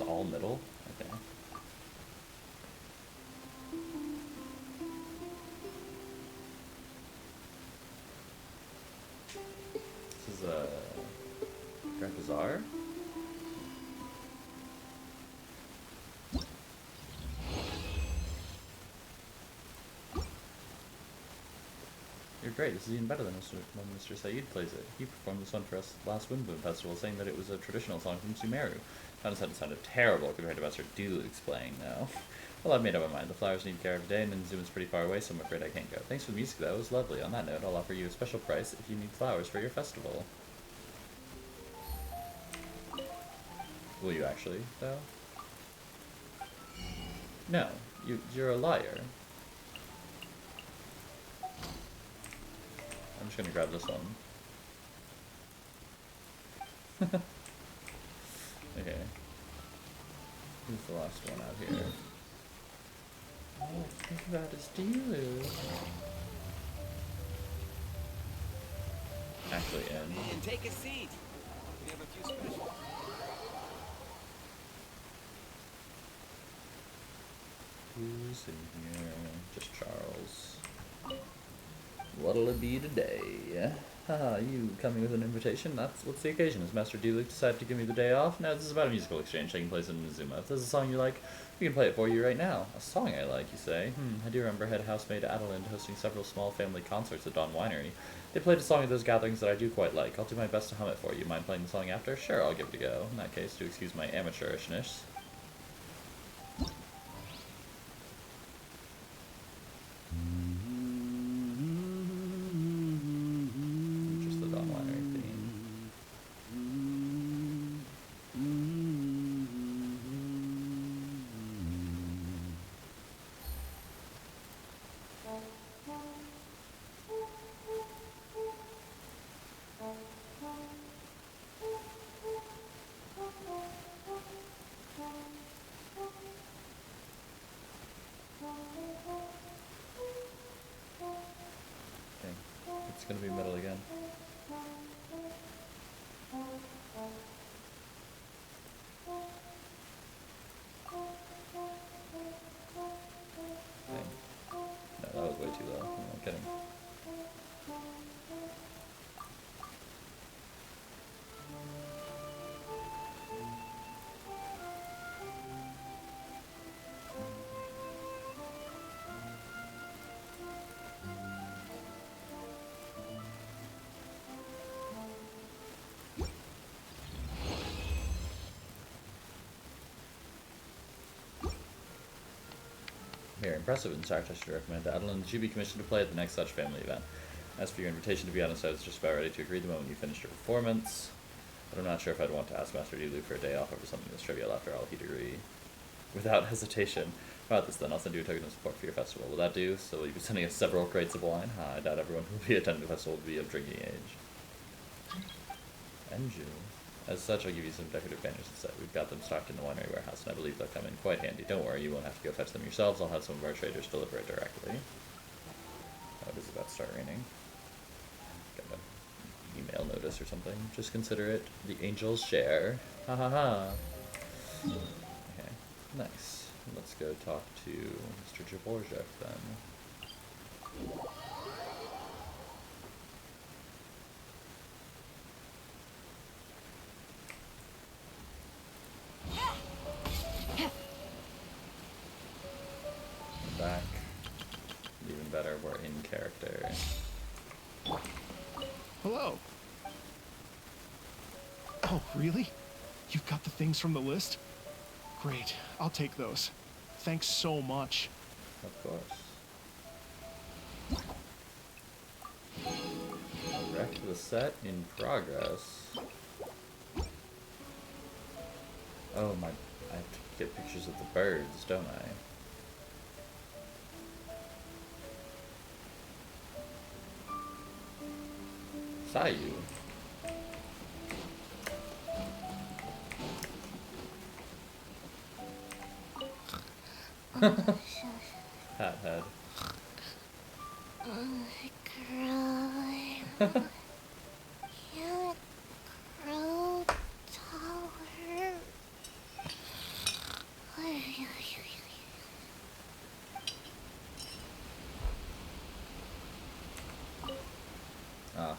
all middle? Okay. This is a Grand Bazaar? You're great. This is even better than when Mr. Saeed plays it. He performed this one for us last Windbloom Festival, saying that it was a traditional song from Sumeru. Found it sounded terrible compared to Master Duluth's playing, though. Well, I've made up my mind. The flowers need care every day, and Inazuma's pretty far away, so I'm afraid I can't go. Thanks for the music, though. It was lovely. On that note, I'll offer you a special price if you need flowers for your festival. Will you actually, though? No. You're a liar. I'm just gonna grab this one. Okay. Who's the last one out here? Oh, think about his dealer. Actually, in. Take a seat. We have a few specials. Who's in here? Just Charles. What'll it be today? Haha, you coming with an invitation? What's the occasion? Has Master Duluth decided to give me the day off? No, this is about a musical exchange taking place in Inazuma. If there's a song you like, we can play it for you right now. A song I like, you say? I do remember head housemaid Adeline hosting several small family concerts at Dawn Winery. They played a song at those gatherings that I do quite like. I'll do my best to hum it for you. Mind playing the song after? Sure, I'll give it a go. In that case, do excuse my amateurishness. Just the Dawn Winery theme. Okay, it's gonna be metal again. Dang. No, that was way too low. I'm kidding. Very impressive. In fact, I should recommend Adeline that you be commissioned to play at the next such family event. As for your invitation, to be honest, I was just about ready to agree the moment you finished your performance. But I'm not sure if I'd want to ask Master Dulu for a day off over something this trivial. After all, he'd agree. Without hesitation. How about this then? I'll send you a token of support for your festival. Will that do? So will you be sending us several crates of wine? I doubt everyone who will be attending the festival will be of drinking age. Enju. As such, I'll give you some decorative banners instead. We've got them stocked in the winery warehouse, and I believe they'll come in quite handy. Don't worry, you won't have to go fetch them yourselves. I'll have some of our traders deliver it directly. Oh, it is about to start raining. Got an email notice or something. Just consider it the angel's share. Ha ha ha. Okay, nice. Let's go talk to Mr. Jaborjek then. Back. Even better, we're in character. Hello. Oh, really? You've got the things from the list? Great. I'll take those. Thanks so much. Of course. Wreck the set in progress. Oh my, I have to get pictures of the birds, don't I? Sayu. Hat head. Girl, can't grow taller. Ah.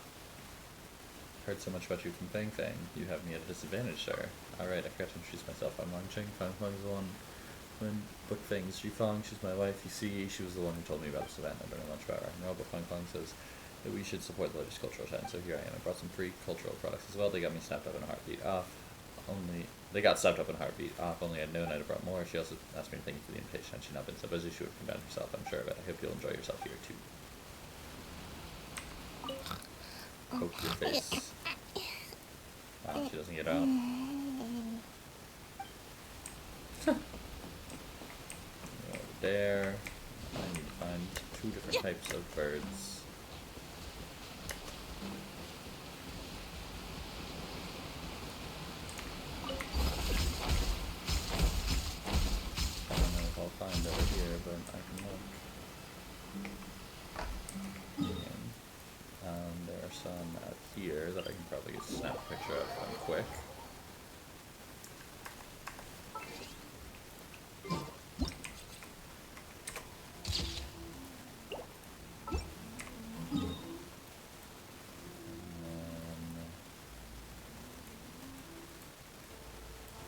Heard so much about you from Fang Fang. You have me at a disadvantage, sir. Alright, I forgot to introduce myself. I'm Wang Cheng. Fang Fang is the one who booked things. Fang, she's my wife. You see, she was the one who told me about this event. I don't know much about rock and roll, but Fang Fang says that we should support the latest cultural trend. So here I am. I brought some free cultural products as well. They got me snapped up in a heartbeat. They got snapped up in a heartbeat. Only I'd known I'd have brought more. She also asked me to thank you for the invitation. Had she not been so busy, she would have come down herself, I'm sure of it. I hope you'll enjoy yourself here too. Poke your face. Wow, she doesn't get out. Over there. I need to find 2 different types of birds. I don't know if I'll find over here, but I can look. And there are some out here that I can probably get a snap picture of them quick.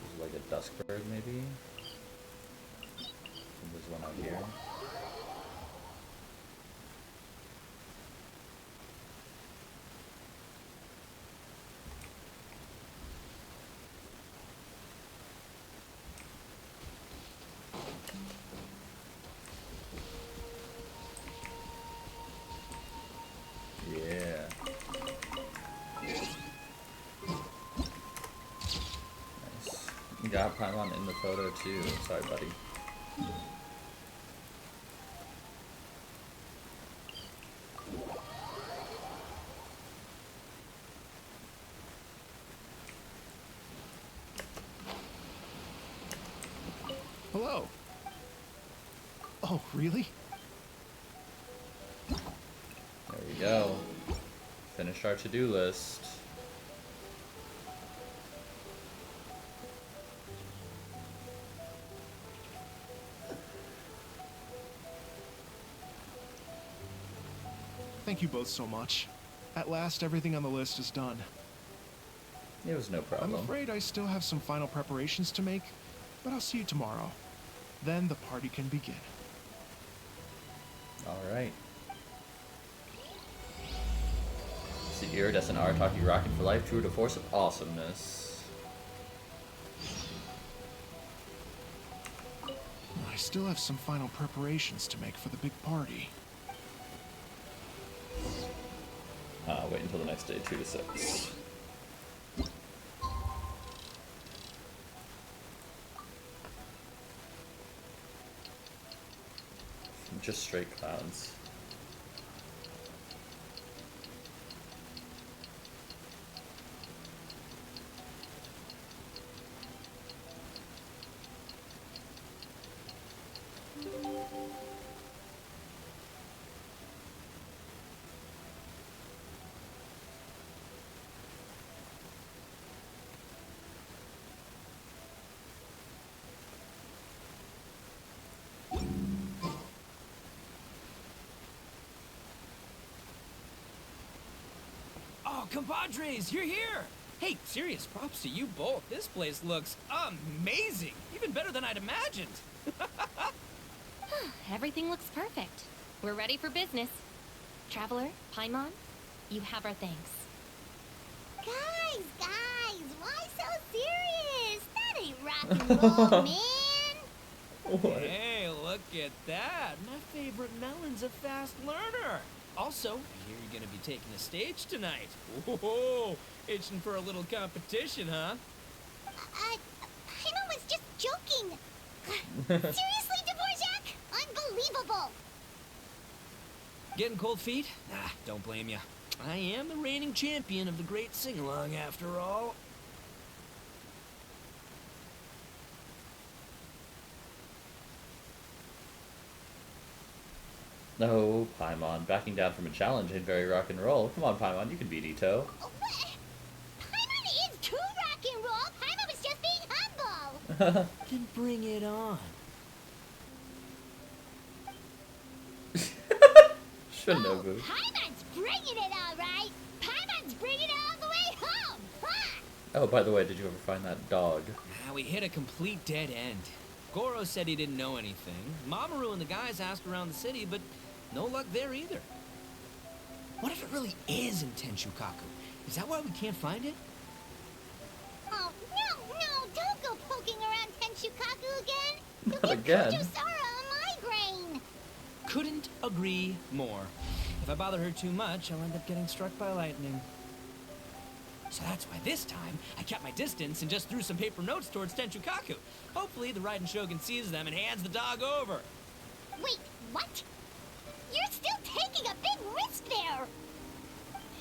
There's like a dusk bird maybe. And there's one out here. Yeah. Nice. You got Paimon in the photo too. Sorry, buddy. Hello. Oh, really? There we go. Finished our to-do list. Thank you both so much. At last, everything on the list is done. It was no I'm problem. afraid I still have some final preparations to make, but I'll see you tomorrow. Then the party can begin. Alright. It's the Iridescent Arataki Rockin for life, true to force of awesomeness. I still have some final preparations to make for the big party. Wait until the next day, 2 to 6. Just straight clouds. Oh, compadres, you're here! Hey, serious props to you both. This place looks amazing. Even better than I'd imagined. Everything looks perfect. We're ready for business. Traveler, Paimon, you have our thanks. Guys, why so serious? That ain't rock and roll, man. What? Hey, look at that. My favorite melon's a fast learner. Also, I hear you're gonna be taking the stage tonight. Whoa, itching for a little competition, huh? Paimon was just joking. Seriously, Dvorak? Unbelievable. Getting cold feet? Ah, don't blame ya. I am the reigning champion of the great sing-along after all. No, Paimon, backing down from a challenge ain't very rock and roll. Come on, Paimon, you can beat Ito. What? Paimon is too rock and roll. Paimon was just being humble. Then bring it on. Shinobu. Paimon's bringing it, all right. Oh, by the way, did you ever find that dog? We hit a complete dead end. Goro said he didn't know anything. Mamoru and the guys asked around the city, but no luck there either. What if it really is in Tenshukaku? Is that why we can't find it? Oh, no, don't go poking around Tenshukaku again. You'll Not give again. Kujusara a migraine. Couldn't agree more. If I bother her too much, I'll end up getting struck by lightning. So that's why this time, I kept my distance and just threw some paper notes towards Tenshukaku. Hopefully, the Raiden Shogun sees them and hands the dog over. Wait, what? You're still taking a big risk there.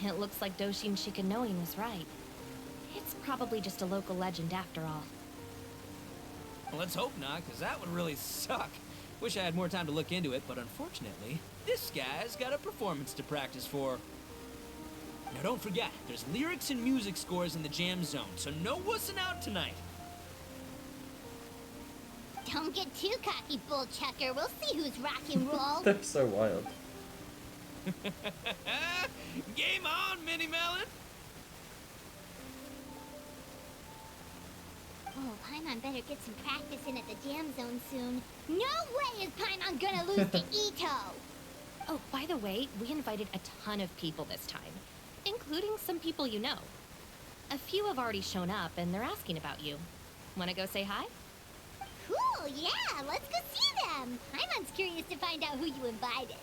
It looks like Doshin Shikanoi was right. It's probably just a local legend after all. Well, let's hope not, because that would really suck. Wish I had more time to look into it, but unfortunately, this guy's got a performance to practice for. Now don't forget, there's lyrics and music scores in the jam zone, so no wussing out tonight. Don't get too cocky, bull chucker. We'll see who's rock and roll. They're so wild. Game on, Mini Melon! Oh, Paimon better get some practice in at the jam zone soon. No way is Paimon gonna lose to Ito! Oh, by the way, we invited a ton of people this time, including some people you know. A few have already shown up, and they're asking about you. Want to go say hi? Cool, yeah, let's go see them. Paimon's curious to find out who you invited.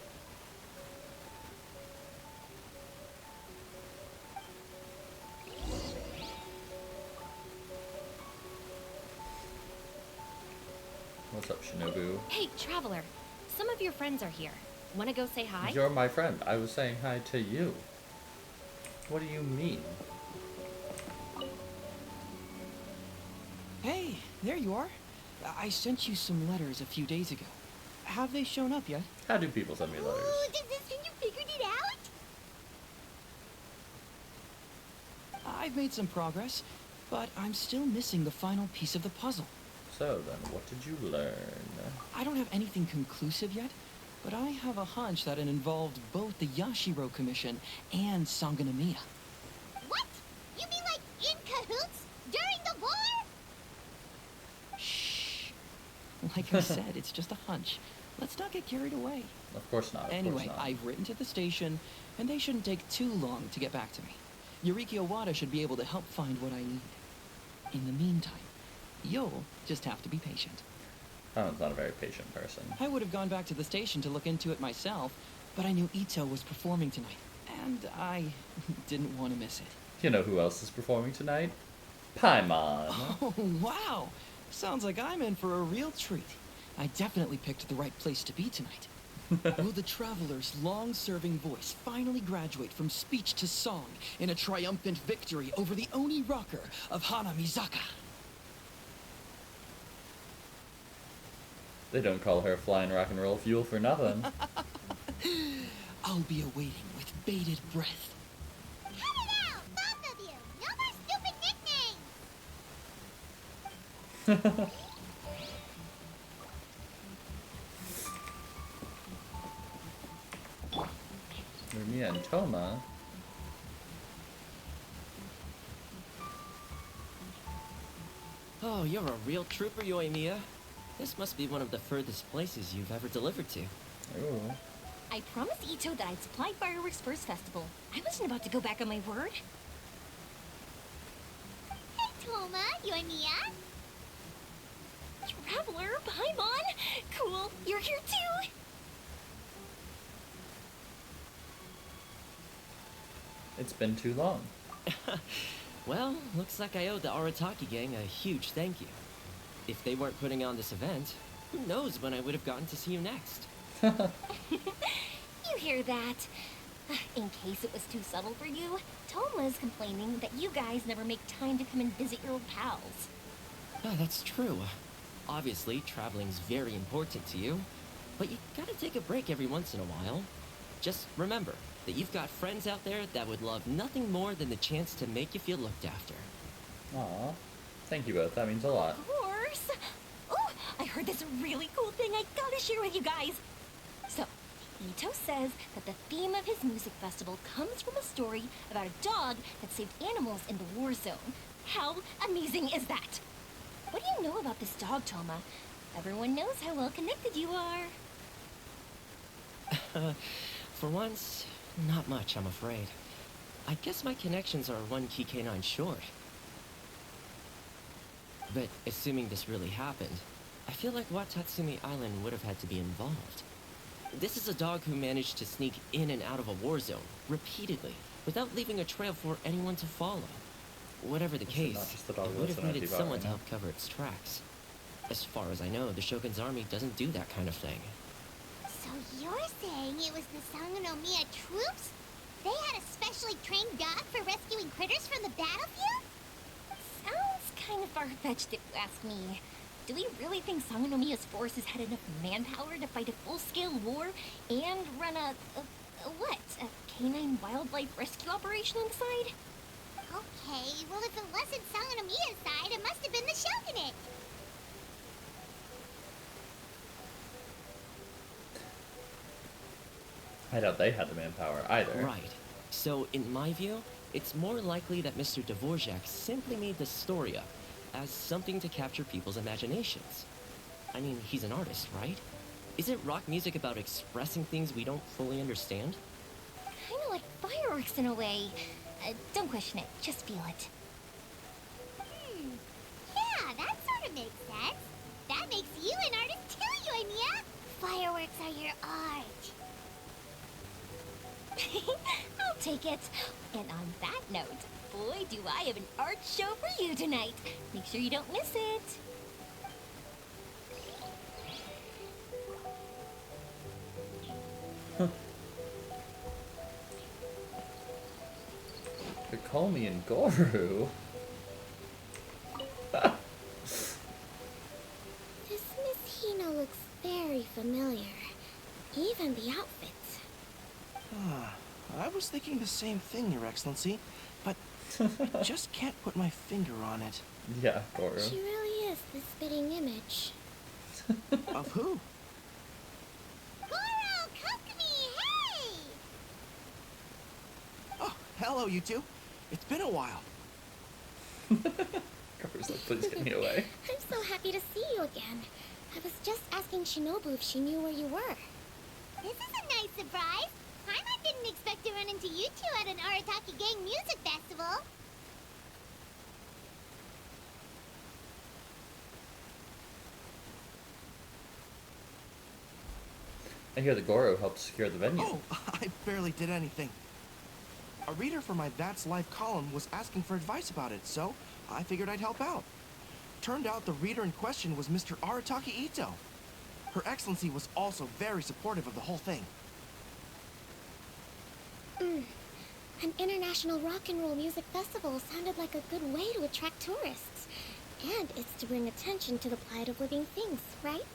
What's up, Shinobu? Hey, Traveler. Some of your friends are here. Want to go say hi? You're my friend. I was saying hi to you. What do you mean? Hey, there you are. I sent you some letters a few days ago. Have they shown up yet? How do people send me letters? Ooh, does this mean you figured it out? I've made some progress, but I'm still missing the final piece of the puzzle. So then, what did you learn? I don't have anything conclusive yet, but I have a hunch that it involved both the Yashiro Commission and Sangonomiya. What? You mean like in cahoots? During the war? Shh. Like I said, it's just a hunch. Let's not get carried away. Of course not. Of Anyway, course not. I've written to the station, and they shouldn't take too long to get back to me. Yuriki Owada should be able to help find what I need. In the meantime, you'll just have to be patient. Paimon not a very patient person. I would have gone back to the station to look into it myself, but I knew Ito was performing tonight, and I didn't want to miss it. You know who else is performing tonight? Paimon. Oh, wow! Sounds like I'm in for a real treat. I definitely picked the right place to be tonight. Will the Traveler's long-serving voice finally graduate from speech to song in a triumphant victory over the Oni rocker of Hanamizaka? They don't call her flying rock and roll fuel for nothing. I'll be awaiting with bated breath. Cut it out, both of you! No more stupid nicknames! Mia and Toma. Oh, you're a real trooper, Yoimiya. This must be one of the furthest places you've ever delivered to. Ooh. I promised Ito that I'd supply fireworks first festival. I wasn't about to go back on my word. Hey, Toma, Yoimiya. Traveler, Paimon! Cool, you're here too! It's been too long. Well, looks like I owe the Arataki gang a huge thank you. If they weren't putting on this event, who knows when I would have gotten to see you next. You hear that? In case it was too subtle for you, Toma's complaining that you guys never make time to come and visit your old pals. Oh, that's true. Obviously, traveling's very important to you, but you gotta take a break every once in a while. Just remember that you've got friends out there that would love nothing more than the chance to make you feel looked after. Aw. Thank you both. That means a lot. Of course! Oh, I heard this really cool thing I gotta share with you guys. So, Ito says that the theme of his music festival comes from a story about a dog that saved animals in the war zone. How amazing is that? What do you know about this dog, Toma? Everyone knows how well connected you are. For once, not much, I'm afraid. I guess my connections are one key canine short. But assuming this really happened, I feel like Watatsumi Island would have had to be involved. This is a dog who managed to sneak in and out of a war zone, repeatedly, without leaving a trail for anyone to follow. Whatever the case, it would have needed someone to help cover its tracks. As far as I know, the Shogun's army doesn't do that kind of thing. So you're saying it was the Sangonomiya troops? They had a specially trained dog for rescuing critters from the battlefield? Sounds kind of far-fetched if you ask me. Do we really think Sangonomiya's forces had enough manpower to fight a full-scale war and run a canine wildlife rescue operation on the side? Okay, well if it wasn't Sangonomiya's side, it must have been the Shogunate. I doubt they had the manpower either. Right. So, in my view, it's more likely that Mr. Dvorak simply made the story up as something to capture people's imaginations. I mean, he's an artist, right? Isn't rock music about expressing things we don't fully understand? Kinda like fireworks in a way. Don't question it, just feel it. Yeah, that sort of makes sense. That makes you an artist too, Yoimiya. Fireworks are your art. I'll take it. And on that note, boy, do I have an art show for you tonight. Make sure you don't miss it. They call me in Goru. This Miss Hina looks very familiar. Even the outfits. I was thinking the same thing, Your Excellency, but I just can't put my finger on it. Yeah, Goru. She really is the spitting image. Of who? Goro, come to me, hey! Oh, hello, you two. It's been a while. Goru's like, please get me away. I'm so happy to see you again. I was just asking Shinobu if she knew where you were. This is a nice surprise. I didn't expect to run into you two at an Arataki Gang music festival. I hear the Goro helped secure the venue. Oh, I barely did anything. A reader for my That's Life column was asking for advice about it, so I figured I'd help out. Turned out the reader in question was Mr. Arataki Ito. Her Excellency was also very supportive of the whole thing. An international rock and roll music festival sounded like a good way to attract tourists. And it's to bring attention to the plight of living things, right?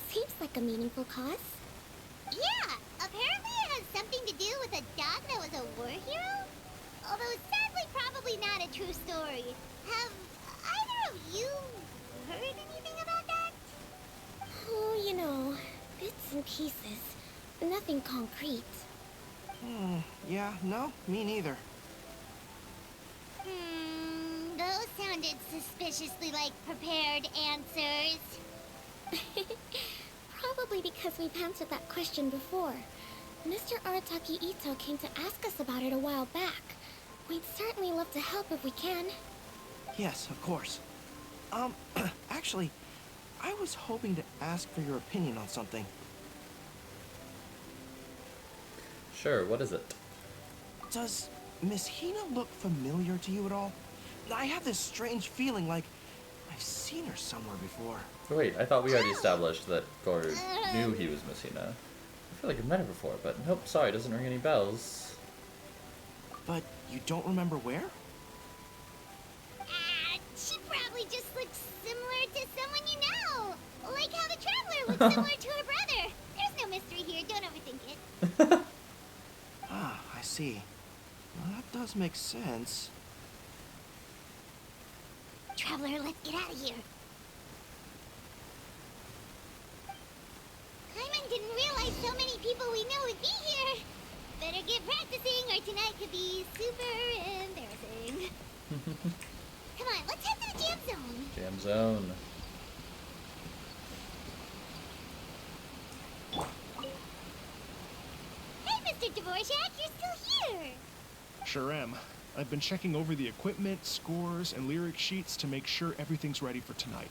Seems like a meaningful cause. Yeah, apparently it has something to do with a dog that was a war hero? Although sadly probably not a true story. Have either of you heard anything about that? Oh, you know, bits and pieces. Nothing concrete. Yeah, no, me neither. Those sounded suspiciously like prepared answers. Probably because we've answered that question before. Mr. Arataki Ito came to ask us about it a while back. We'd certainly love to help if we can. Yes, of course. Actually, I was hoping to ask for your opinion on something. Sure, what is it? Does Miss Hina look familiar to you at all? I have this strange feeling like I've seen her somewhere before. Oh, wait, I thought we already established that Goru knew he was Miss Hina. I feel like I've met her before, but nope, sorry, doesn't ring any bells. But you don't remember where? She probably just looks similar to someone you know. Like how the Traveler looks similar to her brother. There's no mystery here, don't overthink it. Ah, I see. Well, that does make sense. Traveler, let's get out of here. I'm didn't realize so many people we know would be here. Better get practicing or tonight could be super embarrassing. Come on, let's head to the jam zone. Jam zone. Hey, Mr. Dvorak, you're still here. Sure am. I've been checking over the equipment, scores, and lyric sheets to make sure everything's ready for tonight.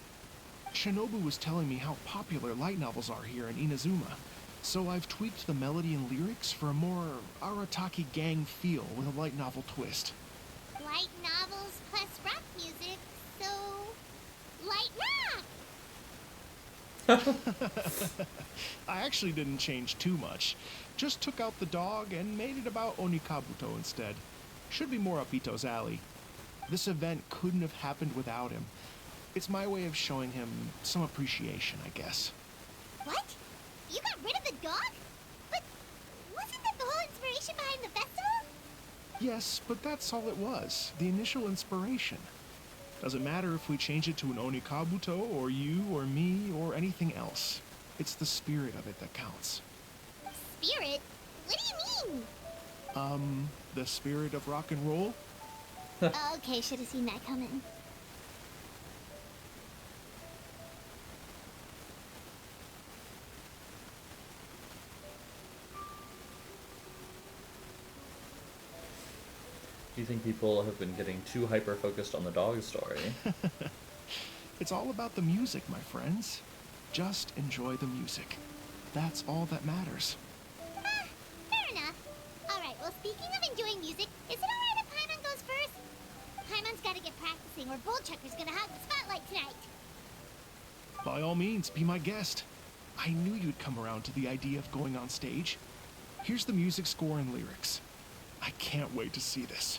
Shinobu was telling me how popular light novels are here in Inazuma, so I've tweaked the melody and lyrics for a more Arataki gang feel with a light novel twist. Light novels plus rock music, so light rock. I actually didn't change too much. Just took out the dog and made it about Onikabuto instead. Should be more up Ito's alley. This event couldn't have happened without him. It's my way of showing him some appreciation, I guess. What? You got rid of the dog? But wasn't that the whole inspiration behind the festival? Yes, but that's all it was. The initial inspiration. Doesn't matter if we change it to an Onikabuto, or you, or me, or anything else. It's the spirit of it that counts. Spirit? What do you mean? The spirit of rock and roll? Okay, should have seen that coming. Do you think people have been getting too hyper-focused on the dog story? It's all about the music, my friends. Just enjoy the music. That's all that matters. Fair enough. Alright, well, speaking of enjoying music, is it alright if Paimon goes first? Paimon's gotta get practicing, or Bullchucker's gonna hog the spotlight tonight. By all means, be my guest. I knew you'd come around to the idea of going on stage. Here's the music score and lyrics. I can't wait to see this.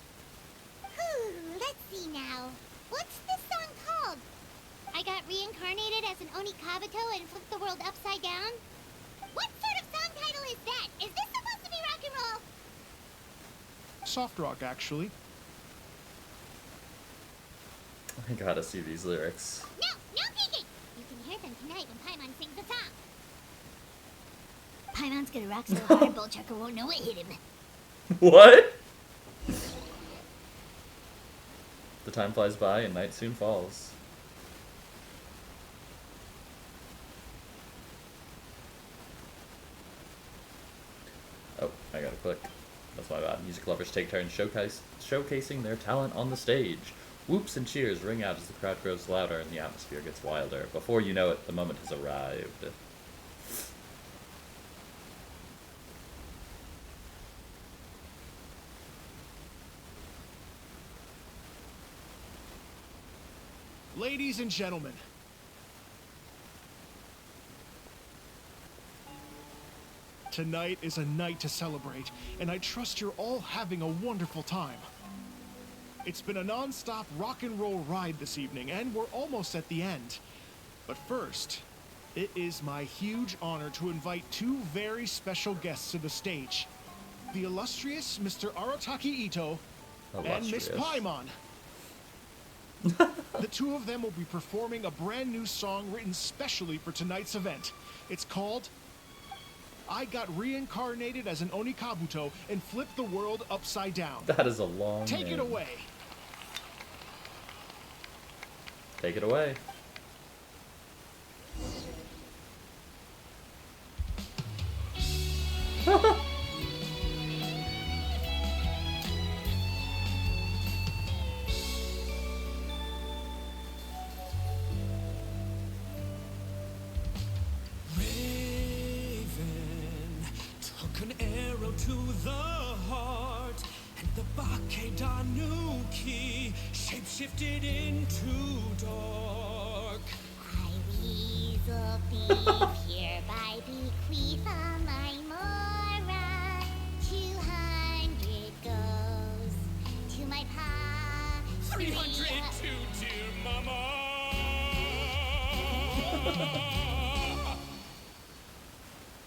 Let's see now. What's this song called? I got reincarnated as an Onikabuto and flipped the world upside down? What sort of song title is that? Is this supposed to be rock and roll? Soft rock, actually. I gotta see these lyrics. No peeking! You can hear them tonight when Paimon sings the song. Paimon's gonna rock so hard, Bullchucker won't know what hit him. What? The time flies by and night soon falls. Oh, I gotta click. That's my bad. Music lovers take turns showcasing their talent on the stage. Whoops and cheers ring out as the crowd grows louder and the atmosphere gets wilder. Before you know it, the moment has arrived. Ladies and gentlemen, tonight is a night to celebrate, and I trust you're all having a wonderful time. It's been a non-stop rock and roll ride this evening, and we're almost at the end. But first, it is my huge honor to invite two very special guests to the stage. The illustrious Mr. Arataki Ito and Miss Paimon. The two of them will be performing a brand new song written specially for tonight's event. It's called I Got Reincarnated as an Onikabuto and Flipped the World Upside Down. That is a long Take name. it away. Take it away. An arrow to the heart, and the Bakedanuki shape-shifted into dark. I weasel thief, hereby bequeath all my mora. 200 goes to my pa. 300 to dear mama.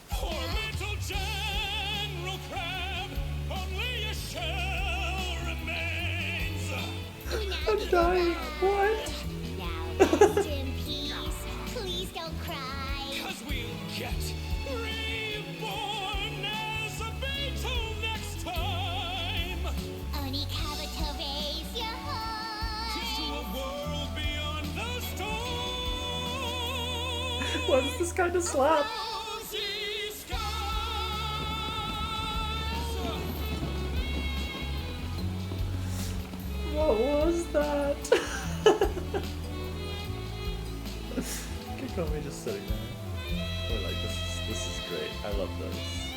Poor little General Crab, only a shell remains. I'm dying. What? Now rest in peace. Please don't cry. 'Cause we'll get What is this kind of slap? What was that? Kikomi just sitting there. We're like, this is great. I love this.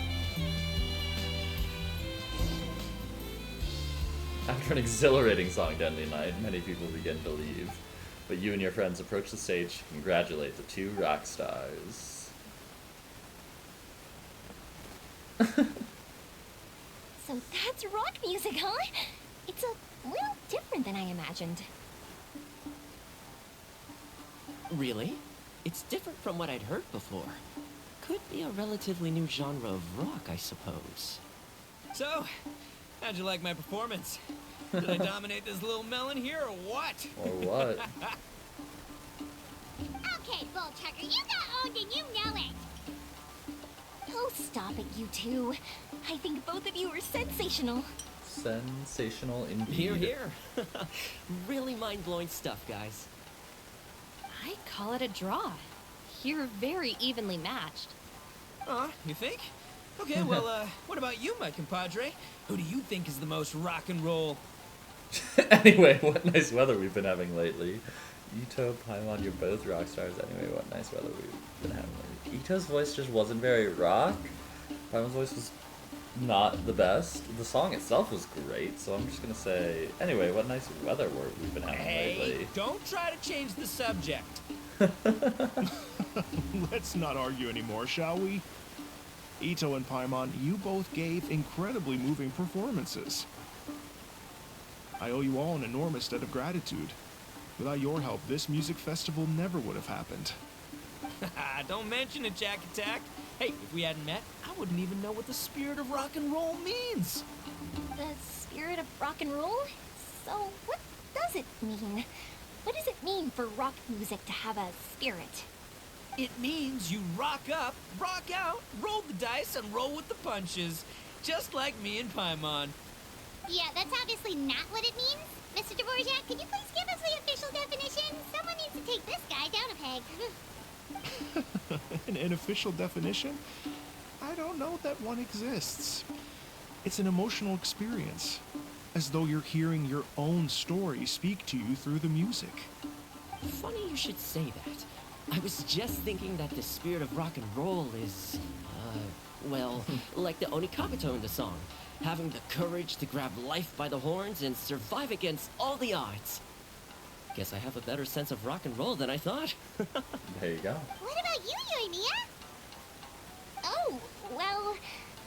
After an exhilarating song to end the night, many people begin to leave. But you and your friends approach the stage to congratulate the two rock stars. So that's rock music, huh? It's a little different than I imagined. Really? It's different from what I'd heard before. Could be a relatively new genre of rock, I suppose. So, how'd you like my performance? Did I dominate this little melon here, or what? Or what? Okay, Bull Tucker, you got owned and you know it. Oh, stop it, you two. I think both of you are sensational. Sensational indeed. Here, here. Really mind-blowing stuff, guys. I call it a draw. You're very evenly matched. You think? Okay, well, what about you, my compadre? Who do you think is the most rock and roll? Anyway, what nice weather we've been having lately. Ito, Paimon, you're both rock stars. Anyway, what nice weather we've been having lately. Ito's voice just wasn't very rock. Paimon's voice was not the best. The song itself was great, so I'm just gonna say, anyway, what nice weather we've been having lately. Hey, don't try to change the subject. Let's not argue anymore, shall we? Ito and Paimon, you both gave incredibly moving performances. I owe you all an enormous debt of gratitude. Without your help, this music festival never would have happened. Don't mention it, Jack Attack. Hey, if we hadn't met, I wouldn't even know what the spirit of rock and roll means. The spirit of rock and roll? So, what does it mean? What does it mean for rock music to have a spirit? It means you rock up, rock out, roll the dice, and roll with the punches. Just like me and Paimon. Yeah, that's obviously not what it means. Mr. Dvorak, could you please give us the official definition? Someone needs to take this guy down a peg. An official definition? I don't know that one exists. It's an emotional experience, as though you're hearing your own story speak to you through the music. Funny you should say that. I was just thinking that the spirit of rock and roll is, well, like the Onikabuto in the song. Having the courage to grab life by the horns and survive against all the odds. Guess I have a better sense of rock and roll than I thought. There you go. What about you, Yoimiya? Oh, well,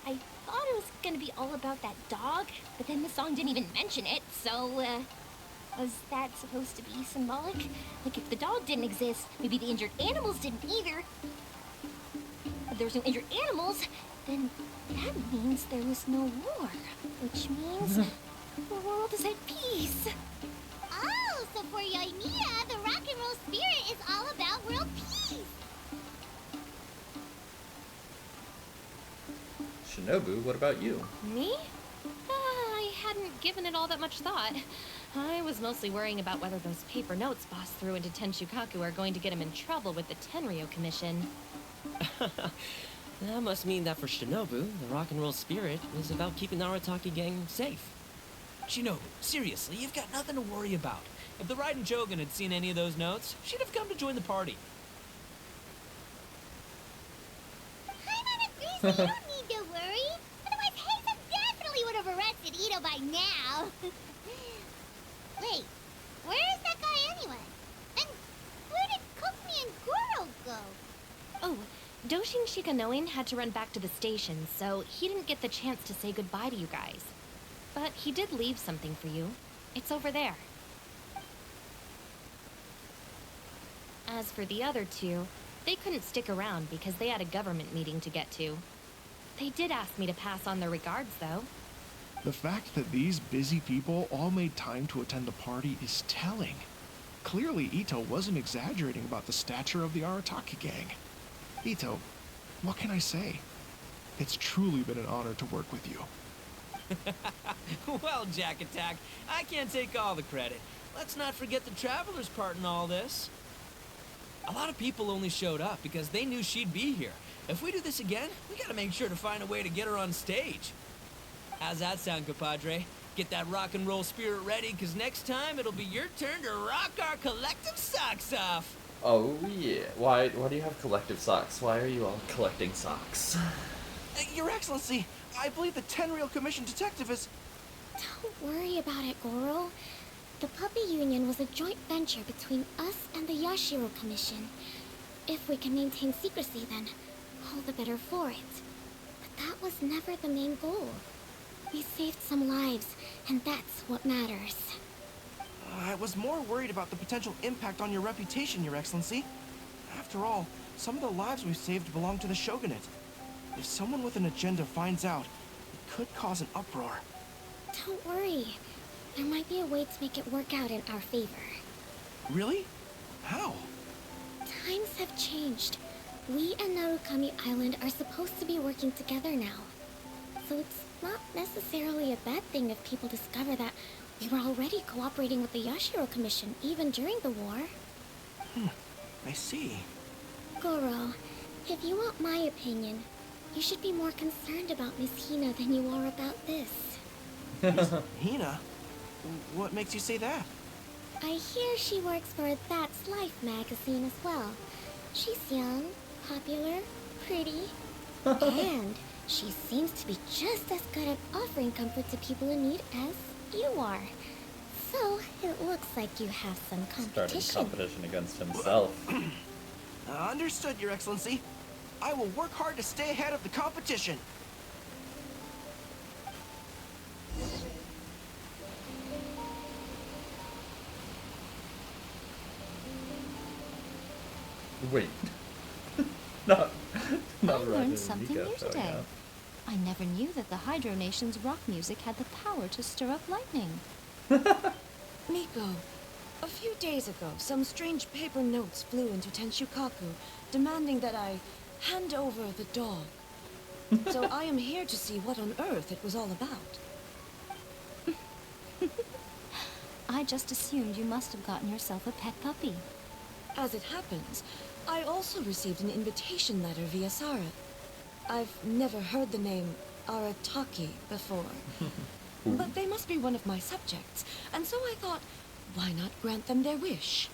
I thought it was gonna be all about that dog, but then the song didn't even mention it, so, was that supposed to be symbolic? Like, if the dog didn't exist, maybe the injured animals didn't either. If there's no injured animals, then that means there was no war, which means the world is at peace. Oh, so for Yoimiya, the rock and roll spirit is all about world peace. Shinobu, what about you? Me? I hadn't given it all that much thought. I was mostly worrying about whether those paper notes Boss threw into Tenshukaku are going to get him in trouble with the Tenryo Commission. That must mean that for Shinobu, the rock and roll spirit is about keeping the Arataki gang safe. Shinobu, seriously, you've got nothing to worry about. If the Raiden Jogan had seen any of those notes, she'd have come to join the party. Paimon agrees we don't need to worry. Otherwise, Heizen definitely would have arrested Ito by now. Wait, where is that guy anyway? And where did Kokumi and Goro go? Oh, Doshin Shikanoin had to run back to the station, so he didn't get the chance to say goodbye to you guys. But he did leave something for you. It's over there. As for the other two, they couldn't stick around because they had a government meeting to get to. They did ask me to pass on their regards, though. The fact that these busy people all made time to attend the party is telling. Clearly, Ito wasn't exaggerating about the stature of the Arataki gang. Ito, what can I say? It's truly been an honor to work with you. Well, Jack Attack, I can't take all the credit. Let's not forget the Traveler's part in all this. A lot of people only showed up because they knew she'd be here. If we do this again, we gotta make sure to find a way to get her on stage. How's that sound, compadre? Get that rock and roll spirit ready, because next time it'll be your turn to rock our collective socks off. Oh yeah. Why do you have collective socks? Why are you all collecting socks? Your Excellency, I believe the Tenryl Commission detective is... Don't worry about it, Goro. The Puppy Union was a joint venture between us and the Yashiro Commission. If we can maintain secrecy, then all the better for it. But that was never the main goal. We saved some lives, and that's what matters. I was more worried about the potential impact on your reputation, Your Excellency. After all, some of the lives we've saved belong to the Shogunate. If someone with an agenda finds out, it could cause an uproar. Don't worry. There might be a way to make it work out in our favor. Really? How? Times have changed. We and Narukami Island are supposed to be working together now. So it's not necessarily a bad thing if people discover that we were already cooperating with the Yashiro Commission even during the war. I see. Goro, if you want my opinion, you should be more concerned about Miss Hina than you are about this. Hina? What makes you say that? I hear she works for That's Life magazine as well. She's young, popular, pretty, and she seems to be just as good at offering comfort to people in need as you are. So, it looks like you have some competition. Starting competition against himself. Understood, Your Excellency. I will work hard to stay ahead of the competition. Wait. not I right learned in something Nico new showing today. up. I never knew that the Hydro Nation's rock music had the power to stir up lightning. Miko, a few days ago, some strange paper notes flew into Tenshukaku, demanding that I hand over the dog. So I am here to see what on earth it was all about. I just assumed you must have gotten yourself a pet puppy. As it happens, I also received an invitation letter via Sara. I've never heard the name Arataki before. But they must be one of my subjects, and so I thought, why not grant them their wish?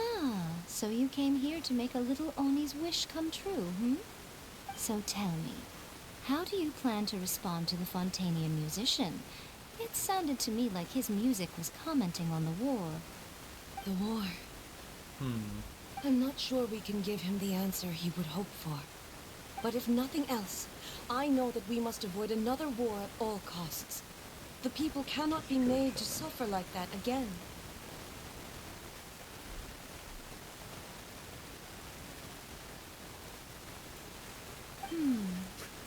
Ah, so you came here to make a little Oni's wish come true, hmm? So tell me, how do you plan to respond to the Fontanian musician? It sounded to me like his music was commenting on the war. The war. I'm not sure we can give him the answer he would hope for. But if nothing else, I know that we must avoid another war at all costs. The people cannot be made to suffer like that again.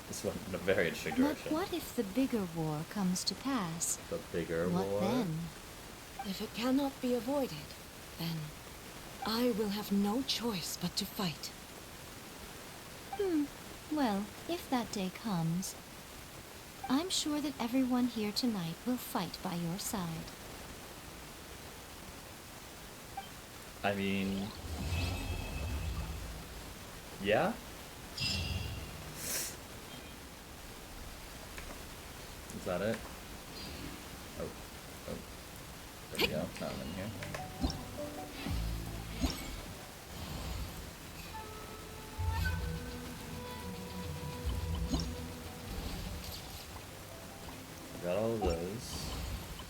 This went in a very interesting But direction. what if the bigger war comes to pass? The bigger What war? then? If it cannot be avoided, then I will have no choice but to fight. Well, if that day comes, I'm sure that everyone here tonight will fight by your side. I mean... yeah? Is that it? Oh. There we go. Now I'm in here. I got all of those.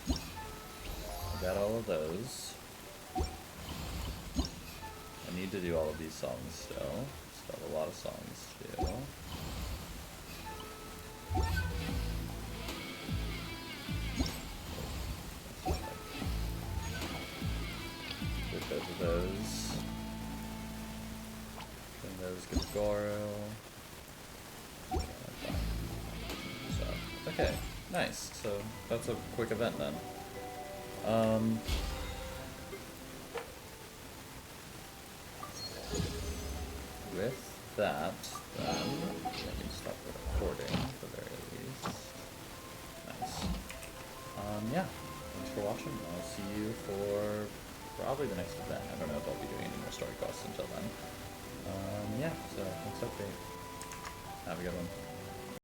I got all of those. I need to do all of these songs still. Still have a lot of songs to do. Get both of those. Then those get Goro. So, okay, nice. So that's a quick event then. With that, then let me stop the recording at the very least. Nice. Yeah. Thanks for watching. I'll see you for probably the next event. I don't know if I'll be doing any more story quests until yeah, so next update. Have a good one.